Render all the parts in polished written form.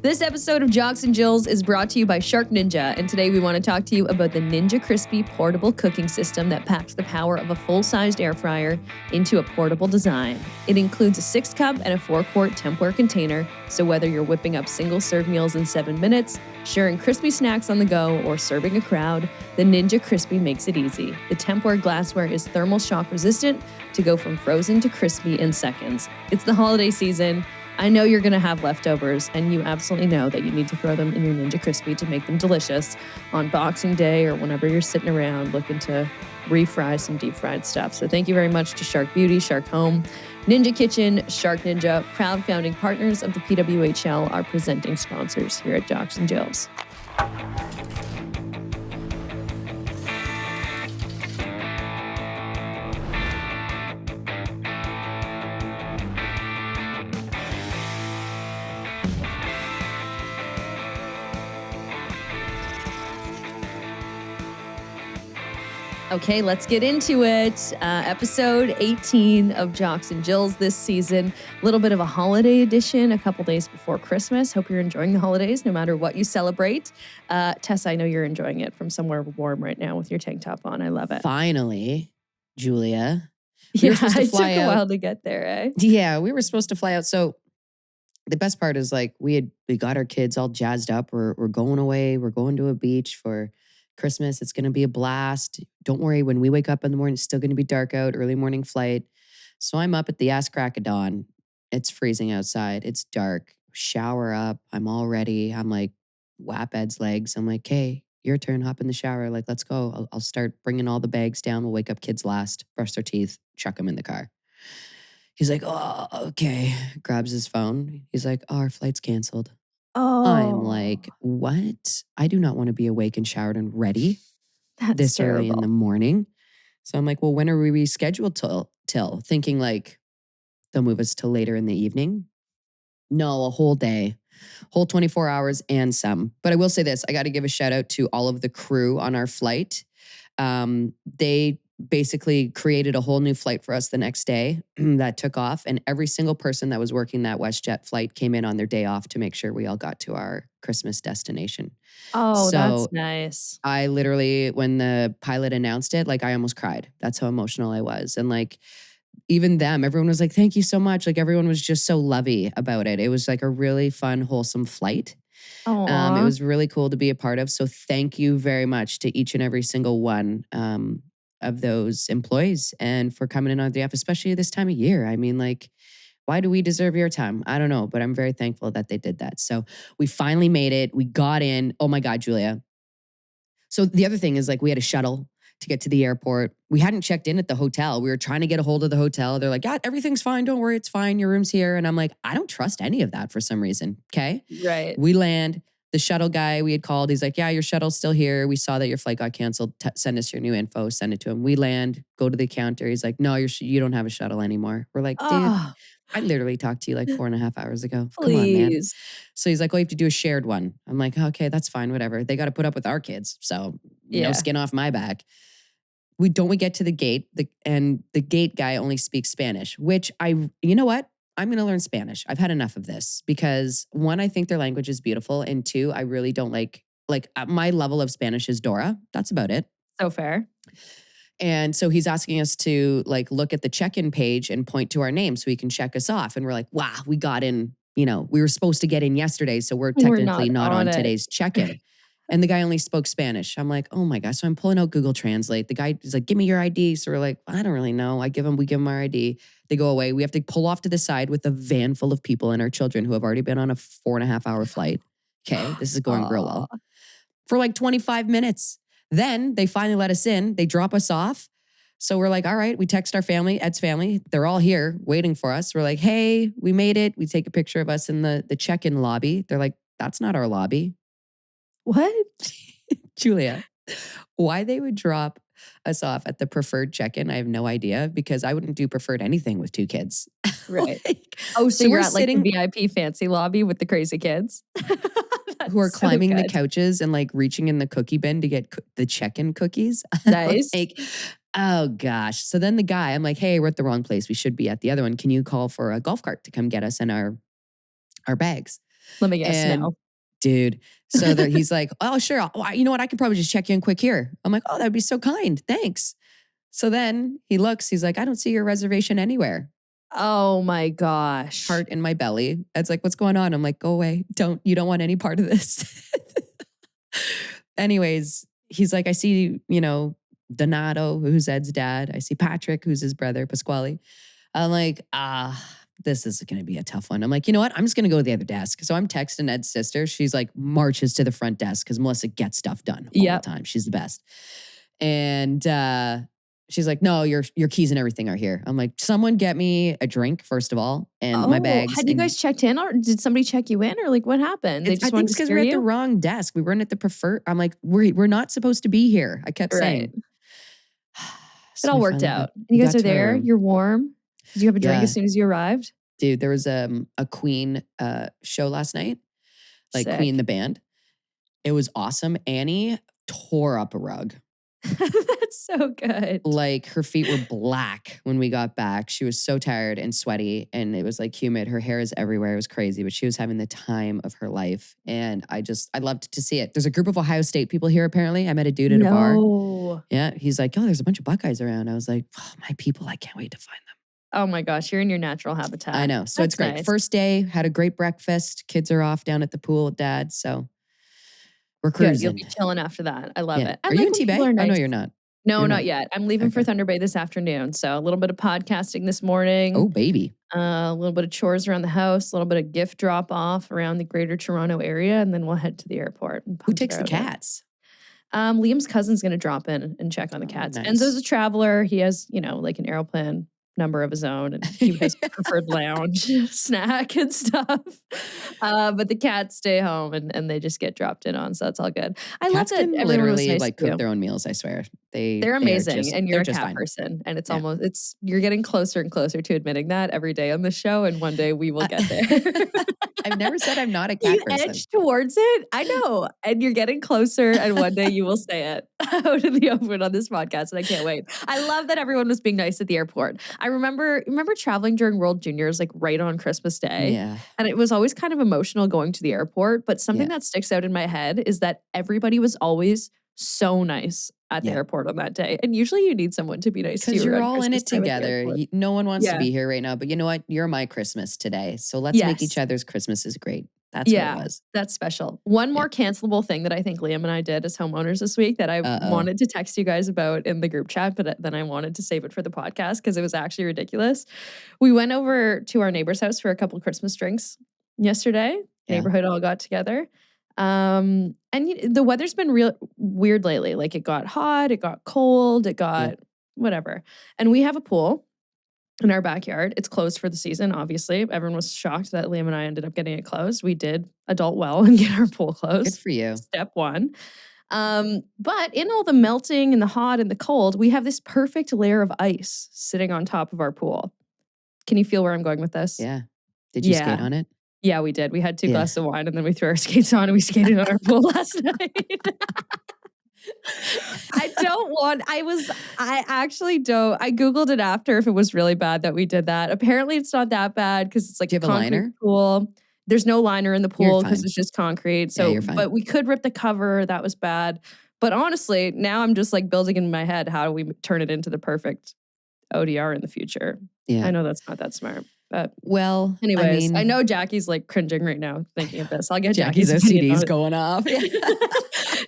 This episode of Jocks and Jills is brought to you by Shark Ninja, and today we want to talk to you about the Ninja Crispy portable cooking system that packs the power of a full-sized air fryer into a portable design. It includes a 6-cup and a 4-quart Tupperware container, so whether you're whipping up single-serve meals in 7 minutes, sharing crispy snacks on the go, or serving a crowd, the Ninja Crispy makes it easy. The Tupperware glassware is thermal shock resistant to go from frozen to crispy in seconds. It's the holiday season. I know you're going to have leftovers, and you absolutely know that you need to throw them in your Ninja Crispy to make them delicious on Boxing Day or whenever you're sitting around looking to refry some deep fried stuff. So thank you very much to Shark Beauty, Shark Home, Ninja Kitchen, Shark Ninja, proud founding partners of the PWHL, are presenting sponsors here at Jocks and Jills. Okay, let's get into it. Episode 18 of Jocks and Jills this season. A little bit of a holiday edition, a couple days before Christmas. Hope you're enjoying the holidays, no matter what you celebrate. Tessa, I know you're enjoying it from somewhere warm right now with your tank top on. I love it. Finally, Julia. Yeah, it took a while to get there, eh? Yeah, we were supposed to fly out. So the best part is like we got our kids all jazzed up. We're going away. We're going to a beach for Christmas. It's going to be a blast. Don't worry, when we wake up in the morning, it's still going to be dark out, early morning flight. So I'm up at the ass crack of dawn. It's freezing outside. It's dark. Shower up. I'm all ready. I'm like, whap Ed's legs. I'm like, hey, your turn. Hop in the shower. Like, let's go. I'll start bringing all the bags down. We'll wake up kids last, brush their teeth, chuck them in the car. He's like, oh, okay. Grabs his phone. He's like, oh, our flight's canceled. Oh, I'm like, what? I do not want to be awake and showered and ready this terrible. early in the morning. So I'm like, well, when are we rescheduled till? Thinking like they'll move us till later in the evening. No, a whole day, whole 24 hours and some. But I will say this, I got to give a shout out to all of the crew on our flight. They basically created a whole new flight for us the next day that took off. And every single person that was working that WestJet flight came in on their day off to make sure we all got to our Christmas destination. Oh, So that's nice. I literally, when the pilot announced it, like I almost cried. That's how emotional I was. And like, even them, everyone was like, thank you so much. Like everyone was just so lovey about it. It was like a really fun, wholesome flight. It was really cool to be a part of. So thank you very much to each and every single one of those employees and for coming in on behalf, especially this time of year. I mean, like, why do we deserve your time? I don't know, but I'm very thankful that they did that. So we finally made it. We got in. Oh my God, Julia. So the other thing is like we had a shuttle to get to the airport. We hadn't checked in at the hotel. We were trying to get a hold of the hotel. They're like, yeah, everything's fine. Don't worry. It's fine. Your room's here. And I'm like, I don't trust any of that for some reason. Okay. Right. We land. The shuttle guy we had called, he's like, yeah, your shuttle's still here. We saw that your flight got canceled. Send us your new info. Send it to him. We land, go to the counter. He's like, no, you don't have a shuttle anymore. We're like, dude, I literally talked to you like 4.5 hours ago. Please. Come on, man. So he's like, oh, you have to do a shared one. I'm like, okay, that's fine, whatever. They got to put up with our kids. So no skin off my back. We get to the gate, and the gate guy only speaks Spanish, which you know what? I'm going to learn Spanish. I've had enough of this because 1, I think their language is beautiful. And 2, I really don't like my level of Spanish is Dora. That's about it. So fair. And so he's asking us to like look at the check-in page and point to our name so he can check us off. And we're like, wow, we got in, we were supposed to get in yesterday. So we're technically not on today's check-in. And the guy only spoke Spanish. I'm like, oh my gosh. So I'm pulling out Google Translate. The guy is like, give me your ID. So we're like, I don't really know. We give him our ID. They go away. We have to pull off to the side with a van full of people and our children who have already been on a 4.5 hour flight. Okay. This is going real well. For like 25 minutes. Then they finally let us in. They drop us off. So we're like, all right, we text our family, Ed's family. They're all here waiting for us. We're like, hey, we made it. We take a picture of us in the check-in lobby. They're like, that's not our lobby. What? Julia, why they would drop us off at the preferred check-in, I have no idea, because I wouldn't do preferred anything with 2 kids. Right. So you're at like the VIP fancy lobby with the crazy kids? Who are climbing the couches and like reaching in the cookie bin to get the check-in cookies. Nice. Like, oh gosh. So then the guy, I'm like, hey, we're at the wrong place. We should be at the other one. Can you call for a golf cart to come get us and our bags? Let me guess, And no. dude, so that he's like, oh, sure. You know what? I could probably just check you in quick here. I'm like, oh, that'd be so kind. Thanks. So then he looks, he's like, I don't see your reservation anywhere. Oh my gosh. Heart in my belly. It's like, what's going on? I'm like, go away. You don't want any part of this. Anyways, he's like, I see, Donato, who's Ed's dad. I see Patrick, who's his brother, Pasquale. I'm like, this is going to be a tough one. I'm like, you know what? I'm just going to go to the other desk. So I'm texting Ed's sister. She's like, marches to the front desk because Melissa gets stuff done all the time. She's the best. And she's like, no, your keys and everything are here. I'm like, someone get me a drink, first of all, and my bags. Had you guys checked in, or did somebody check you in, or like what happened? They just I think wanted it's to because scare we're at you? the wrong desk. We weren't at the preferred. I'm like, we're not supposed to be here. I kept saying. It all worked out. And you guys are there. You're warm. Did you have a drink as soon as you arrived? Dude, there was a Queen show last night, like Sick. Queen the band. It was awesome. Annie tore up a rug. That's so good. Like her feet were black when we got back. She was so tired and sweaty, and it was like humid. Her hair is everywhere. It was crazy, but she was having the time of her life. And I loved to see it. There's a group of Ohio State people here, apparently. I met a dude at a bar. Yeah. He's like, oh, there's a bunch of Buckeyes around. I was like, oh, my people, I can't wait to find them. Oh my gosh, you're in your natural habitat. I know. So it's great. Nice. First day, had a great breakfast. Kids are off down at the pool with dad. So we're cruising. Good. You'll be chilling after that. I love it. Are you in T-Bay? Oh, no, you're not. No, you're not yet. I'm leaving for Thunder Bay this afternoon. So a little bit of podcasting this morning. Oh, baby. A little bit of chores around the house, a little bit of gift drop off around the greater Toronto area, and then we'll head to the airport. Who takes the cats? Liam's cousin's going to drop in and check on the cats. Nice. Enzo's a traveler. He has, like an Aeroplan number of his own, and he has preferred lounge snack and stuff. But the cats stay home and they just get dropped in on, so that's all good. I love that everyone literally was nice cook their own meals. I swear they're amazing, and you're a cat person, and it's you're getting closer and closer to admitting that every day on the show, and one day we will get there. I've never said I'm not a cat person. You edge towards it. I know. And you're getting closer, and one day you will say it out in the open on this podcast, and I can't wait. I love that everyone was being nice at the airport. I remember traveling during World Juniors, like right on Christmas Day. Yeah. And it was always kind of emotional going to the airport, but something that sticks out in my head is that everybody was always so nice at the airport on that day. And usually you need someone to be nice to you. Because you're all in it together. No one wants to be here right now. But you know what? You're my Christmas today. So let's make each other's Christmases great. That's what it was. That's special. One more cancelable thing that I think Liam and I did as homeowners this week that I wanted to text you guys about in the group chat, but then I wanted to save it for the podcast because it was actually ridiculous. We went over to our neighbor's house for a couple of Christmas drinks yesterday. Neighborhood all got together. And the weather's been real weird lately. Like it got hot, it got cold, it got whatever. And we have a pool in our backyard. It's closed for the season, obviously. Everyone was shocked that Liam and I ended up getting it closed. We did adult well and get our pool closed. Good for you. Step one. But in all the melting and the hot and the cold, we have this perfect layer of ice sitting on top of our pool. Can you feel where I'm going with this? Yeah. Did you skate on it? Yeah, we did. We had 2 glasses of wine and then we threw our skates on and we skated on our pool last night. I actually don't. I Googled it after if it was really bad that we did that. Apparently it's not that bad because it's like a concrete pool. There's no liner in the pool because it's just concrete. So, but we could rip the cover. That was bad. But honestly, now I'm just like building in my head, how do we turn it into the perfect ODR in the future? Yeah. I know that's not that smart. But anyways, I know Jackie's like cringing right now thinking of this. I'll get Jackie's OCD's going off.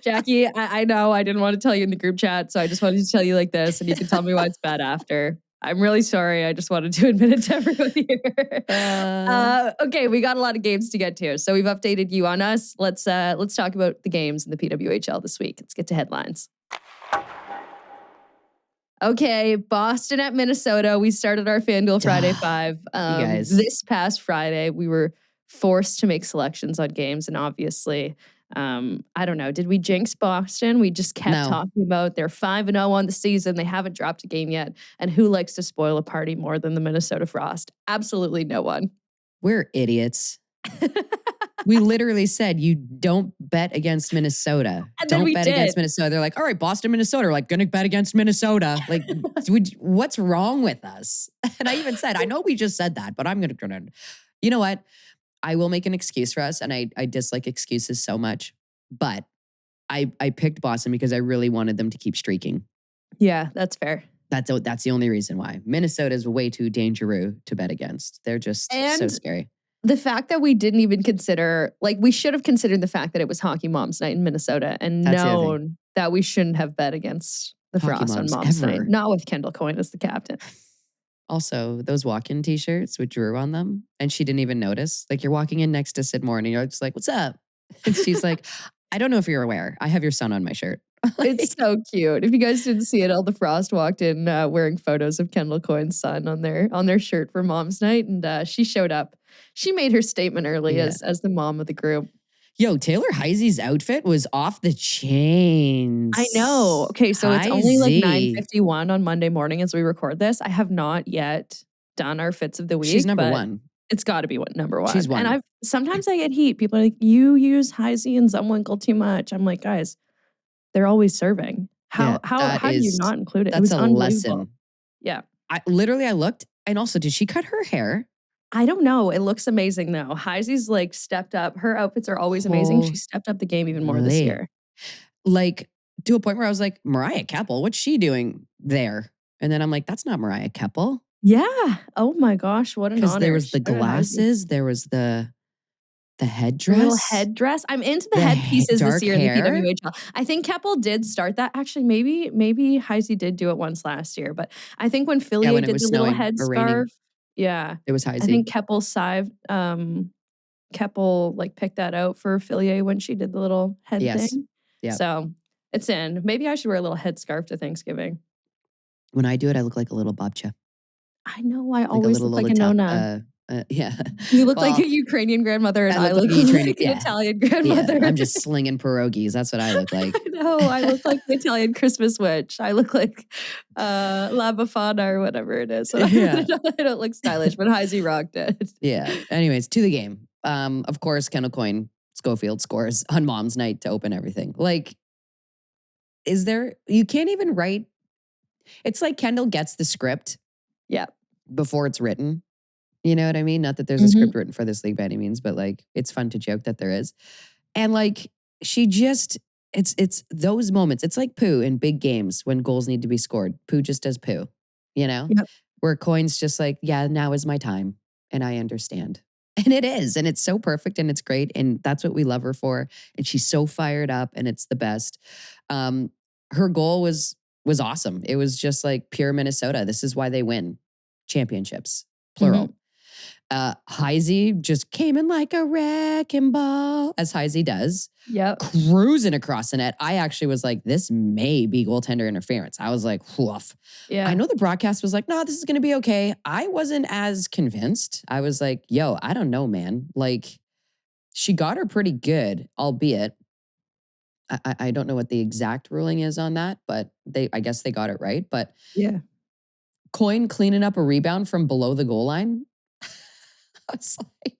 Jackie, I know I didn't want to tell you in the group chat, so I just wanted to tell you like this, and you can tell me why it's bad after. I'm really sorry. I just wanted to admit it to everyone here. Okay, we got a lot of games to get to, so we've updated you on us. Let's talk about the games in the PWHL this week. Let's get to headlines. Okay, Boston at Minnesota. We started our FanDuel Friday 5. This past Friday, we were forced to make selections on games, and obviously, I don't know. Did we jinx Boston? We just kept talking about they're 5-0 on the season. They haven't dropped a game yet. And who likes to spoil a party more than the Minnesota Frost? Absolutely no one. We're idiots. We literally said, you don't bet against Minnesota. And don't bet against Minnesota. They're like, all right, Boston, Minnesota. We're like, gonna bet against Minnesota. Like, what's wrong with us? And I even said, I know we just said that, but I'm gonna, you know what? I will make an excuse for us, and I dislike excuses so much. But I picked Boston because I really wanted them to keep streaking. Yeah, that's fair. That's the only reason why. Minnesota is way too dangerous to bet against. They're just so And scary. the fact that we didn't even consider, like, we should have considered the fact that it was Hockey Moms Night in Minnesota and That's the other thing. known that we shouldn't have bet against the Hockey Frost on Moms Moms Night. ever. Not with Kendall Coyne as the captain. Also, those walk-in t-shirts with Drew on them, and she didn't even notice. Like, you're walking in next to Sid Moore, and you're just like, "What's up?" And she's like, "I don't know if you're aware. I have your son on my shirt." It's so cute. If you guys didn't see it, all the Frost walked in wearing photos of Kendall Coyne's son on their shirt for Mom's Night, and she showed up. She made her statement early Yeah. as the mom of the group. Yo, Taylor Heisey's outfit was off the chains. I know. Okay, so it's only like Heisey. 9:51 on Monday morning as we record this. I have not yet done our fits of the week. She's number but one. It's got to be number one. She's one. And sometimes I get heat. People are like, "You use Heisey and Zumwinkle too much." I'm like, guys, they're always serving. How do you not include it? It was That's a unbelievable. lesson. Yeah. I looked, and also, did she cut her hair? I don't know. It looks amazing though. Heisey's like stepped up. Her outfits are always amazing. She stepped up the game even more this Holy. year. Like, to a point where I was like, Mariah Keppel, what's she doing there? And then I'm like, that's not Mariah Keppel. Yeah. Oh my gosh, what an honor. Because there was the Shout out Heisey. glasses, there was the The headdress. little headdress. I'm into the headpieces dark this year in the hair. PWHL. I think Keppel did start that. Actually, maybe Heisey did do it once last year. But I think when Philly when it did was the little snowing or raining. headscarf, yeah, It was Heisey. I think Keppel like picked that out for Philly when she did the little head thing. Yeah. So it's in. Maybe I should wear a little headscarf to Thanksgiving. When I do it, I look like a little babcha. I know. I always look like a nona. Yeah. You look like a Ukrainian grandmother, and I look like an Italian grandmother. Yeah, I'm just slinging pierogies. That's what I look like. I know. I look like the Italian Christmas witch. I look like La Befana or whatever it is. Yeah. I don't look stylish, but Heisey rocked it. Yeah. Anyways, to the game. Of course, Kendall Coyne, Schofield scores on Mom's Night to open everything. Like, you can't even write. It's like Kendall gets the script. Yeah. Before it's written. You know what I mean? Not that there's a script written for this league by any means, but like, it's fun to joke that there is. And like, she just, it's those moments. It's like Pooh in big games when goals need to be scored. Pooh just does Pooh, you know? Yep. Where Coyne's just like, yeah, now is my time. And I understand. And it is. And it's so perfect and it's great. And that's what we love her for. And she's so fired up and it's the best. Her goal was awesome. It was just like pure Minnesota. This is why they win championships, plural. Heisey just came in like a wrecking ball, as Heisey does. Yep. Cruising across the net. I actually was like, this may be goaltender interference. I was like, woof. Yeah. I know the broadcast was like, no, this is going to be okay. I wasn't as convinced. I was like, yo, I don't know, man. Like, she got her pretty good, albeit. I don't know what the exact ruling is on that, but I guess they got it right. But yeah. Coyne cleaning up a rebound from below the goal line. I was like,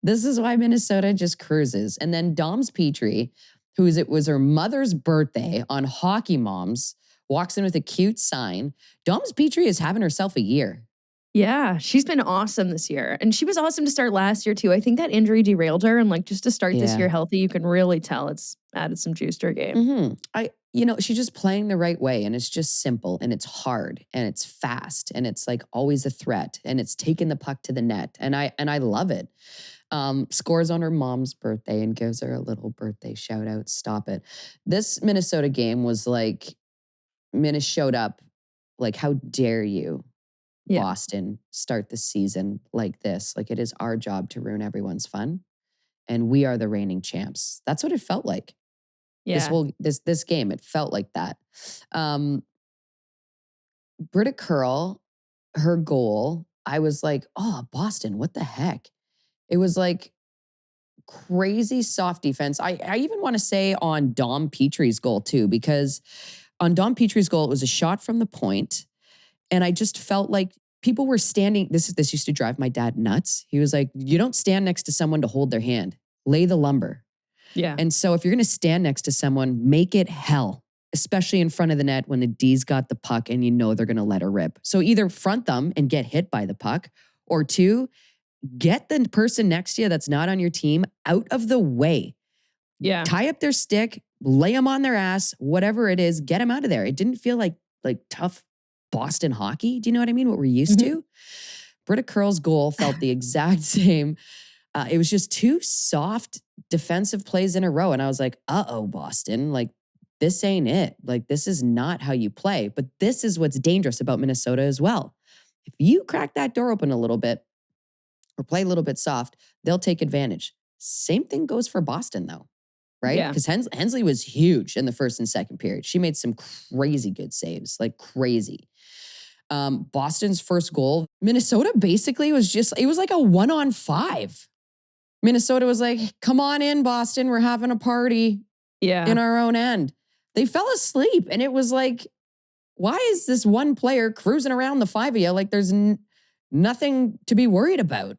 this is why Minnesota just cruises. And then Dom's Petrie, it was her mother's birthday on Hockey Moms, walks in with a cute sign. Dom's Petrie is having herself a year. Yeah, she's been awesome this year. And she was awesome to start last year too. I think that injury derailed her. And like just to start this year healthy, you can really tell it's added some juice to her game. She's just playing the right way and it's just simple and it's hard and it's fast and it's like always a threat and it's taking the puck to the net. And I love it. Scores on her mom's birthday and gives her a little birthday shout out. Stop it. This Minnesota game was like, Minnesota showed up like, how dare you, Boston, start the season like this? Like, it is our job to ruin everyone's fun. And we are the reigning champs. That's what it felt like. Yeah. This game, it felt like that. Britta Curl, her goal, I was like, oh, Boston, what the heck? It was like crazy soft defense. I even want to say on Dom Petrie's goal too, because on Dom Petrie's goal, it was a shot from the point, and I just felt like people were standing. This used to drive my dad nuts. He was like, you don't stand next to someone to hold their hand. Lay the lumber. Yeah. And so if you're going to stand next to someone, make it hell, especially in front of the net when the D's got the puck and you know they're going to let her rip. So either front them and get hit by the puck, or two, get the person next to you that's not on your team out of the way. Yeah. Tie up their stick, lay them on their ass, whatever it is, get them out of there. It didn't feel like tough Boston hockey. Do you know what I mean? What we're used to. Britta Curl's goal felt the exact same. It was just two soft defensive plays in a row. And I was like, uh-oh, Boston. Like, this ain't it. Like, this is not how you play. But this is what's dangerous about Minnesota as well. If you crack that door open a little bit or play a little bit soft, they'll take advantage. Same thing goes for Boston, though, right? Yeah. Because Hensley was huge in the first and second period. She made some crazy good saves, like crazy. Boston's first goal, Minnesota basically was just, it was like a 1-on-5. Minnesota was like, come on in, Boston. We're having a party in our own end. They fell asleep. And it was like, why is this one player cruising around the five of you? Like there's nothing to be worried about.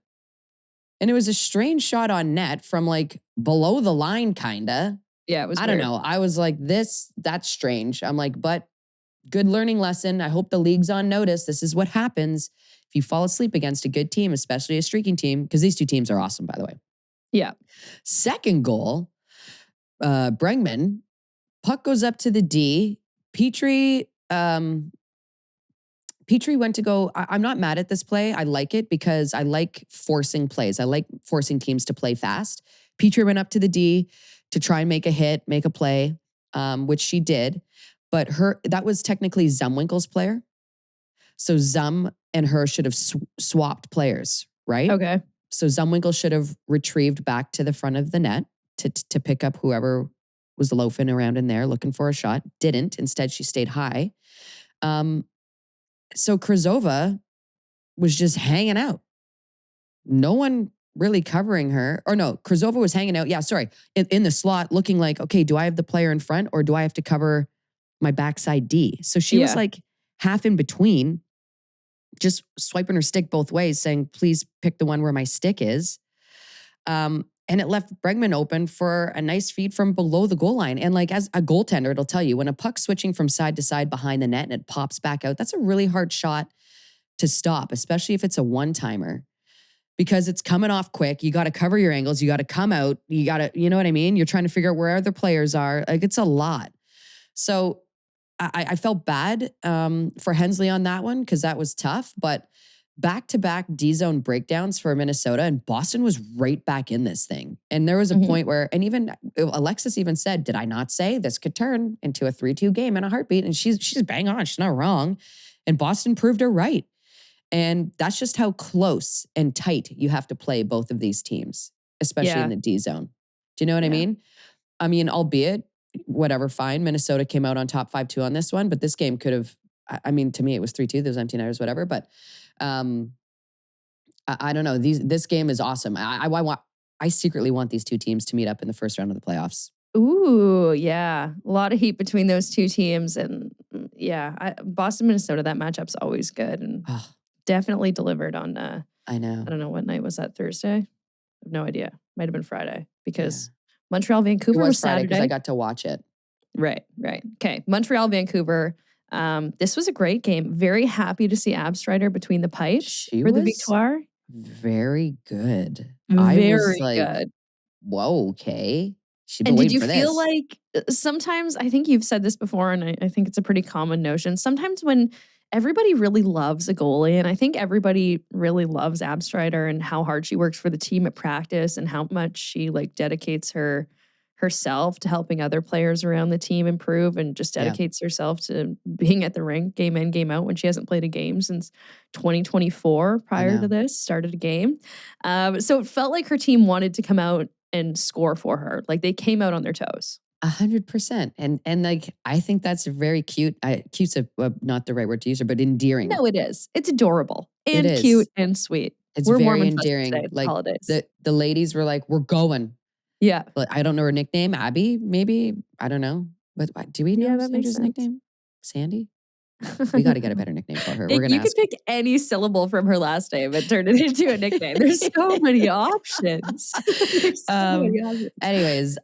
And it was a strange shot on net from like below the line, kinda. Yeah, it was I don't know. I was like, that's strange. I'm like, but good learning lesson. I hope the league's on notice. This is what happens if you fall asleep against a good team, especially a streaking team, because these two teams are awesome, by the way. Yeah. Second goal, Bregman, puck goes up to the D. Petrie went to go. I'm not mad at this play. I like it because I like forcing plays. I like forcing teams to play fast. Petrie went up to the D to try and make a hit, make a play, which she did. But that was technically Zumwinkel's player. So Zum and her should have swapped players, right? Okay. So Zumwinkel should have retrieved back to the front of the net to pick up whoever was loafing around in there looking for a shot. Didn't. Instead, she stayed high. So Krasova was just hanging out. No one really covering her. Or no, Krasova was hanging out. Yeah, sorry. In the slot looking like, okay, do I have the player in front or do I have to cover my backside D? So she was like half in between, just swiping her stick both ways, saying, please pick the one where my stick is. And it left Bregman open for a nice feed from below the goal line. And like as a goaltender, it'll tell you when a puck's switching from side to side behind the net and it pops back out, that's a really hard shot to stop, especially if it's a one-timer. Because it's coming off quick. You got to cover your angles. You got to come out. You got to, you know what I mean? You're trying to figure out where other players are. Like it's a lot. So I felt bad for Hensley on that one because that was tough. But back-to-back D-zone breakdowns for Minnesota, and Boston was right back in this thing. And there was a point where, and even Alexis even said, did I not say this could turn into a 3-2 game in a heartbeat? And she's bang on. She's not wrong. And Boston proved her right. And that's just how close and tight you have to play both of these teams, especially in the D-zone. Do you know what I mean? I mean, albeit, whatever, fine. Minnesota came out on top 5-2 on this one, but this game could have, I mean, to me, it was 3-2. There was empty netters, whatever. But I don't know. This game is awesome. I secretly want these two teams to meet up in the first round of the playoffs. Ooh, yeah. A lot of heat between those two teams. And Boston, Minnesota, that matchup's always good. And definitely delivered on, I know. I don't know, what night was that? Thursday? I have no idea. Might have been Friday because Montreal, Vancouver was Friday Saturday. because I got to watch it. Right. Okay. Montreal, Vancouver. This was a great game. Very happy to see Abstrider between the pipes for the Victoire. Very good. Very good. Whoa, okay. And did you feel like sometimes, I think you've said this before, and I think it's a pretty common notion, sometimes when everybody really loves a goalie, and I think everybody really loves Abstrider and how hard she works for the team at practice and how much she like dedicates herself to helping other players around the team improve and just dedicates herself to being at the rink game in, game out when she hasn't played a game since 2024 prior to this, started a game. So it felt like her team wanted to come out and score for her. Like they came out on their toes. 100%. And like, I think that's very cute. Cute's not the right word to use, but endearing. No, it is. It's adorable and cute and sweet. We're very endearing. Today, like holidays. The ladies were like, we're going. Yeah. But I don't know her nickname. Abby, maybe. I don't know. But do we know Sandra's nickname? Sandy? We got to get a better nickname for her. We're gonna. You could pick any syllable from her last name and turn it into a nickname. There's so many options. Anyways,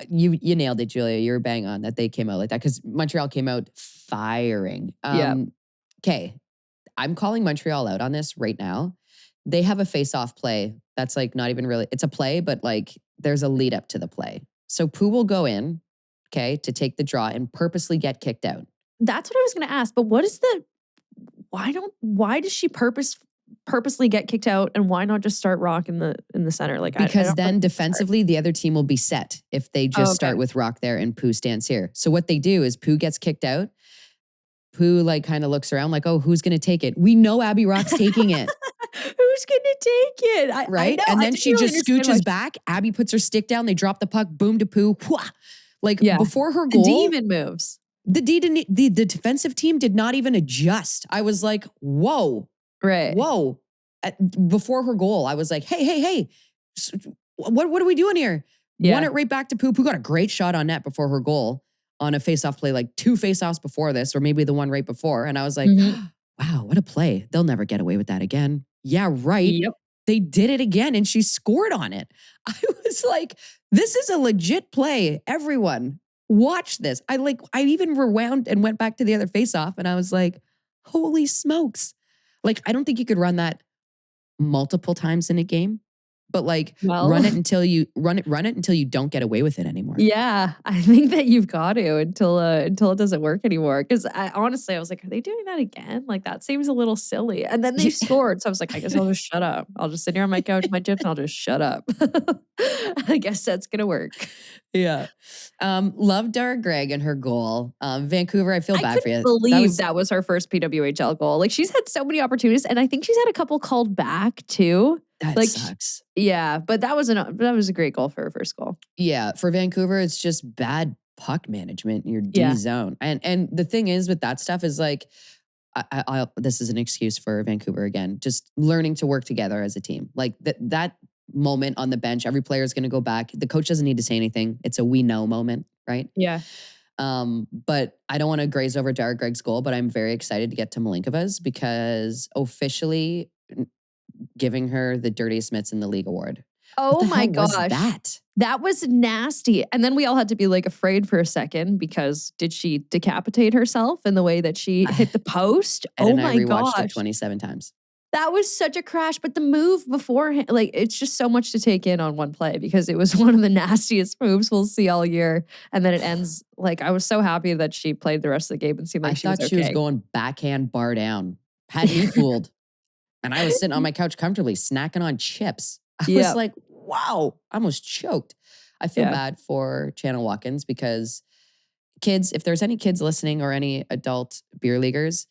you nailed it, Julia. You were bang on that they came out like that because Montreal came out firing. Okay, I'm calling Montreal out on this right now. they have a face-off play that's like not even really, it's a play, but like there's a lead up to the play. So Pooh will go in, okay, to take the draw and purposely get kicked out. That's what I was going to ask. But why does she purposely get kicked out, and why not just start Rock in the center? Like, Because I don't then defensively, the other team will be set if they just start with Rock there and Pooh stands here. So what they do is Pooh gets kicked out. Pooh like kind of looks around like, oh, who's going to take it? We know Abby Rock's taking it. Who's going to take it? Right? And then she just scooches back. Abby puts her stick down. They drop the puck. Boom to Pooh. Whooah. Like before her goal. The D even moves. The defensive team did not even adjust. I was like, whoa. Right. Whoa. Before her goal, I was like, hey. What are we doing here? Won it right back to Pooh. Pooh got a great shot on net before her goal on a face-off play, like 2 face-offs before this, or maybe the one right before. And I was like, wow, what a play. They'll never get away with that again. Yeah, right. Yep. They did it again and she scored on it. I was like, this is a legit play. Everyone, watch this. I even rewound and went back to the other face-off and I was like, holy smokes. Like, I don't think you could run that multiple times in a game. But like run it until you don't get away with it anymore. Yeah, I think that you've got to until it doesn't work anymore. Because I was like, are they doing that again? Like that seems a little silly. And then they scored, so I was like, I guess I'll just shut up. I'll just sit here on my couch, my chips, and I'll just shut up. I guess that's gonna work. Yeah, love Dara Gregg and her goal. Vancouver, I feel bad for you. I couldn't believe that was her first PWHL goal. Like she's had so many opportunities, and I think she's had a couple called back too. That sucks. Yeah, but that was a great goal for her first goal. Yeah, for Vancouver, it's just bad puck management in your D zone. And the thing is with that stuff is like, this is an excuse for Vancouver again, just learning to work together as a team. Like that moment on the bench, every player is going to go back. The coach doesn't need to say anything. It's a we know moment, right? Yeah. But I don't want to graze over Dara Gregg's goal, but I'm very excited to get to Malinkova's because officially giving her the dirtiest mitts in the league award. Oh my gosh. Was that was nasty. And then we all had to be like afraid for a second because did she decapitate herself in the way that she hit the post? Oh my gosh. I rewatched it 27 times. That was such a crash. But the move beforehand, like it's just so much to take in on one play because it was one of the nastiest moves we'll see all year. And then it ends like I was so happy that she played the rest of the game and seemed like she was okay. She was going backhand bar down. Had me fooled. And I was sitting on my couch comfortably snacking on chips. I was like, wow, I almost choked. I feel bad for Channel Watkins because kids, if there's any kids listening or any adult beer leaguers,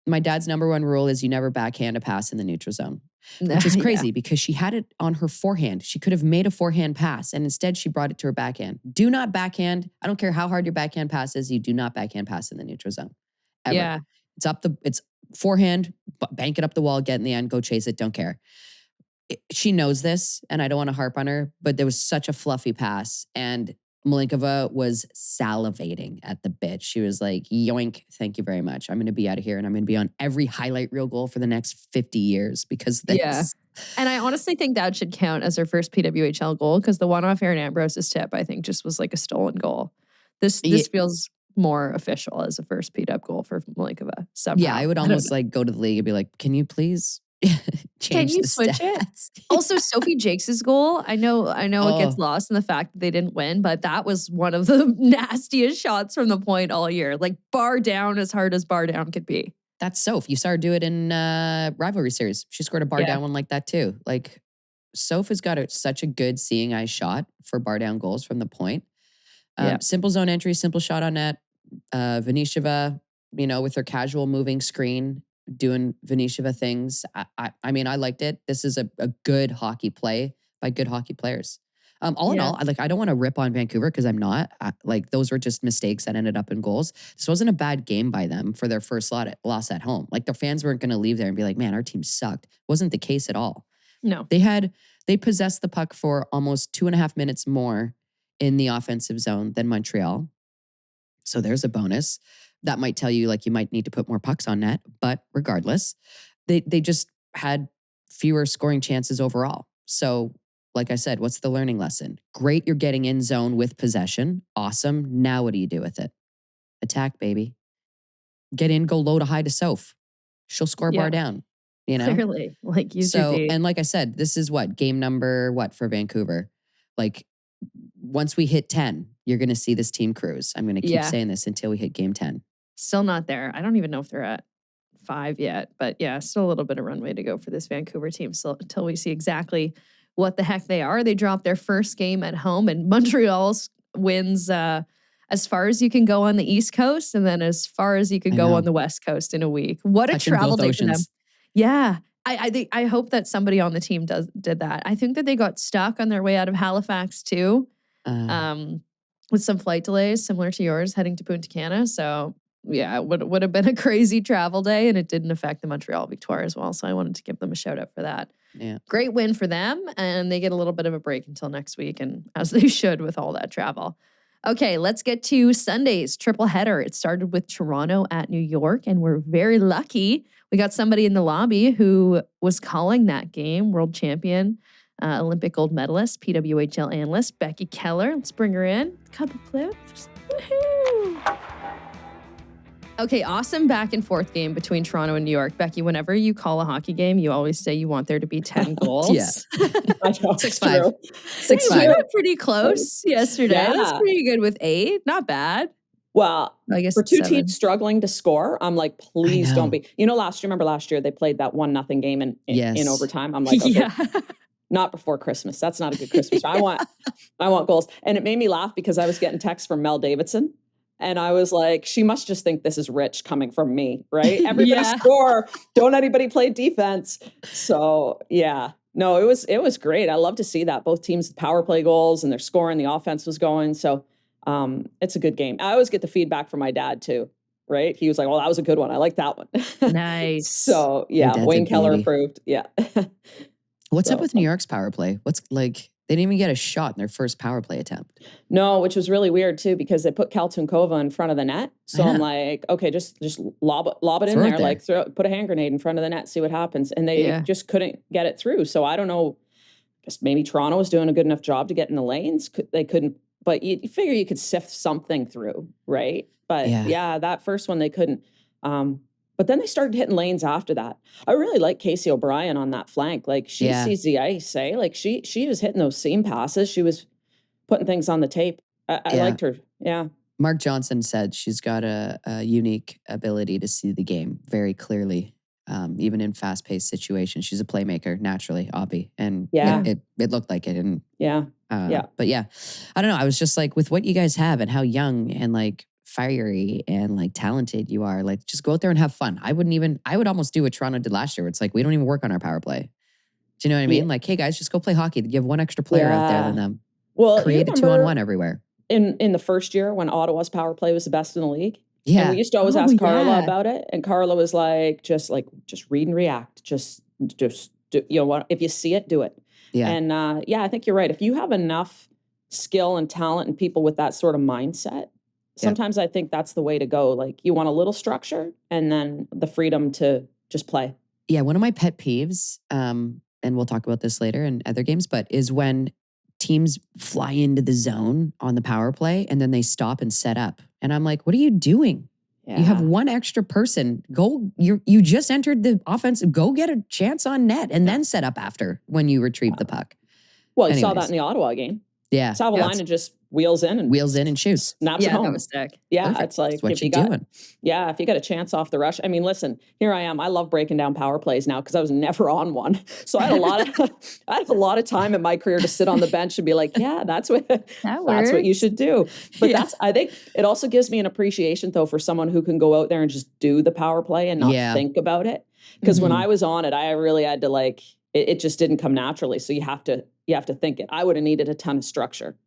my dad's number one rule is you never backhand a pass in the neutral zone, which is crazy because she had it on her forehand. She could have made a forehand pass and instead she brought it to her backhand. Do not backhand. I don't care how hard your backhand pass is. You do not backhand pass in the neutral zone. Ever. Yeah. It's forehand, bank it up the wall, get in the end, go chase it, don't care. She knows this, and I don't want to harp on her, but there was such a fluffy pass, and Malinkova was salivating at the bit. She was like, yoink, thank you very much. I'm going to be out of here, and I'm going to be on every highlight reel goal for the next 50 years because this. Yeah. And I honestly think that should count as her first PWHL goal because the one off Aaron Ambrose's tip, I think, just was like a stolen goal. This feels more official as a first PW goal for Malinkova. Somehow. Yeah, I would almost like go to the league and be like, can you please change the switch stats? It? Also, Sophie Jakes' goal, I know it gets lost in the fact that they didn't win, but that was one of the nastiest shots from the point all year. Like bar down as hard as bar down could be. That's Soph. You saw her do it in rivalry series. She scored a bar down one like that too. Like Soph has got such a good seeing eye shot for bar down goals from the point. Simple zone entry, simple shot on net. Venisheva, with her casual moving screen, doing Venisheva things. I mean, I liked it. This is a good hockey play by good hockey players. All in all, I don't want to rip on Vancouver because I'm not. Those were just mistakes that ended up in goals. This wasn't a bad game by them for their first loss at home. Like their fans weren't going to leave there and be like, man, our team sucked. Wasn't the case at all. No. They possessed the puck for almost 2.5 minutes more in the offensive zone than Montreal. So there's a bonus. That might tell you you might need to put more pucks on net, but regardless, they just had fewer scoring chances overall. So like I said, what's the learning lesson? Great, you're getting in zone with possession. Awesome. Now what do you do with it? Attack, baby. Get in, go low to high to Soph. She'll score bar down. you know? Clearly, like use your So, D. and like I said, this is game number for Vancouver? Like once we hit 10, you're going to see this team cruise. I'm going to keep Yeah. saying this until we hit game 10. Still not there. I don't even know if they're at 5 yet, but yeah, still a little bit of runway to go for this Vancouver team. So until we see exactly what the heck they are, they dropped their first game at home, and Montreal wins as far as you can go on the East Coast, and then as far as you can go on the West Coast in a week. What Touching a travel both day for them! oceans. Yeah, I hope that somebody on the team did that. I think that they got stuck on their way out of Halifax too, with some flight delays similar to yours heading to Punta Cana. So yeah, it would have been a crazy travel day, and it didn't affect the Montreal Victoire as well. So I wanted to give them a shout out for that. Yeah. Great win for them, and they get a little bit of a break until next week, and as they should with all that travel. Okay, let's get to Sunday's triple header. It started with Toronto at New York, and we're very lucky. We got somebody in the lobby who was calling that game, world champion, Olympic gold medalist, PWHL analyst, Becky Kellar. Let's bring her in. Couple clips. Woohoo! Okay, awesome back and forth game between Toronto and New York. Becky, whenever you call a hockey game, you always say you want there to be 10 goals. Yeah. I know. 6-5. We 6-5. were pretty close yesterday. Yeah. That's pretty good with 8. Not bad. Well, I guess for two 7. teams struggling to score, I'm like, please know. don't be. Remember last year they played that 1-0 game in Yes. overtime. I'm like, okay, Yeah. not before Christmas. That's not a good Christmas. I want goals. And it made me laugh because I was getting texts from Mel Davidson. And I was like, she must just think this is rich coming from me, right? Everybody score. Don't anybody play defense. So yeah. No, it was great. I love to see that. Both teams power play goals and they're scoring, the offense was going. So it's a good game. I always get the feedback from my dad too, right? He was like, well, that was a good one. I like that one. Nice. So yeah, Wayne Keller approved. Yeah. What's up with New York's power play? What's like, they didn't even get a shot in their first power play attempt. No, which was really weird too, because they put Kaltunkova in front of the net. So I'm like, okay, just lob it in there. Like put a hand grenade in front of the net, see what happens. And they just couldn't get it through. So I don't know, just maybe Toronto was doing a good enough job to get in the lanes. They couldn't, but you figure you could sift something through, right? But yeah, that first one they couldn't. But then they started hitting lanes after that. I really like Casey O'Brien on that flank. Like she sees the ice, eh? Like she was hitting those seam passes. She was putting things on the tape. I liked her. Yeah. Mark Johnson said she's got a unique ability to see the game very clearly, even in fast-paced situations. She's a playmaker naturally, Obby, and it looked like it. And but yeah, I don't know. I was just like, with what you guys have and how young and like fiery and like talented you are, like just go out there and have fun. I would almost do what Toronto did last year, where it's like, we don't even work on our power play. Do you know what I mean? Like, hey guys, just go play hockey. You have one extra player out there than them. Well, create a 2-on-1 everywhere. In the first year when Ottawa's power play was the best in the league. Yeah. And we used to always ask Carla about it. And Carla was like, just read and react. Just do, you know what? If you see it, do it. Yeah. And I think you're right. If you have enough skill and talent and people with that sort of mindset, sometimes I think that's the way to go. Like you want a little structure and then the freedom to just play. Yeah. One of my pet peeves, and we'll talk about this later in other games, but is when teams fly into the zone on the power play and then they stop and set up. And I'm like, what are you doing? Yeah. You have one extra person. Go, you just entered the offense. Go get a chance on net and then set up after when you retrieve the puck. Well, you saw that in the Ottawa game. Yeah. Savalainen just wheels in and shoots. Snaps it home. That was sick. Yeah, Perfect. it's like that's what if you're doing. Yeah, if you got a chance off the rush. I mean, listen, here I am. I love breaking down power plays now because I was never on one. So I had a lot of time in my career to sit on the bench and be like, yeah, that's what you should do. But I think it also gives me an appreciation though for someone who can go out there and just do the power play and not think about it. Because when I was on it, I really had to it just didn't come naturally. So you have to think it. I would have needed a ton of structure.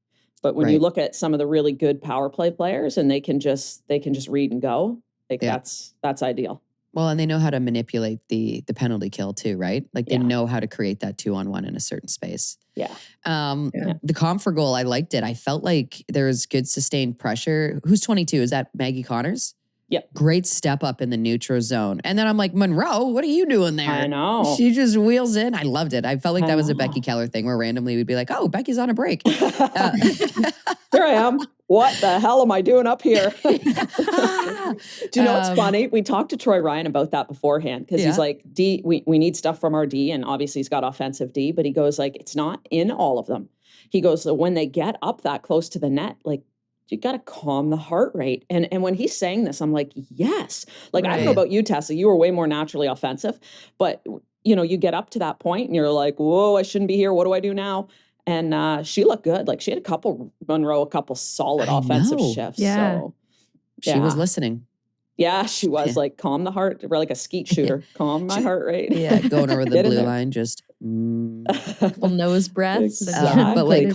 But when you look at some of the really good power play players and they can just read and go, that's ideal. Well, and they know how to manipulate the penalty kill too, right? Like they know how to create that 2-on-1 in a certain space. Yeah. The Comfer goal, I liked it. I felt like there was good sustained pressure. Who's 22? Is that Maggie Connors? Yep. Great step up in the neutral zone. And then I'm like, Monroe, what are you doing there? I know. She just wheels in. I loved it. I felt like that was a Becky Kellar thing where randomly we'd be like, oh, Becky's on a break. Here I am. what the hell am I doing up here? Do you know what's funny? We talked to Troy Ryan about that beforehand because he's like, D, we need stuff from our D, and obviously he's got offensive D, but he goes like, it's not in all of them. He goes, so when they get up that close to the net, like, you got to calm the heart rate. And when he's saying this, I'm like, yes. Like, I don't know about you, Tessa. You were way more naturally offensive. But, you know, you get up to that point and you're like, whoa, I shouldn't be here. What do I do now? And she looked good. Like, she had a couple solid offensive shifts. Yeah. So she was listening. Yeah, she was like, calm the heart, like a skeet shooter, calm my heart rate. Yeah, going over the blue line, just couple nose breaths. Exactly. But like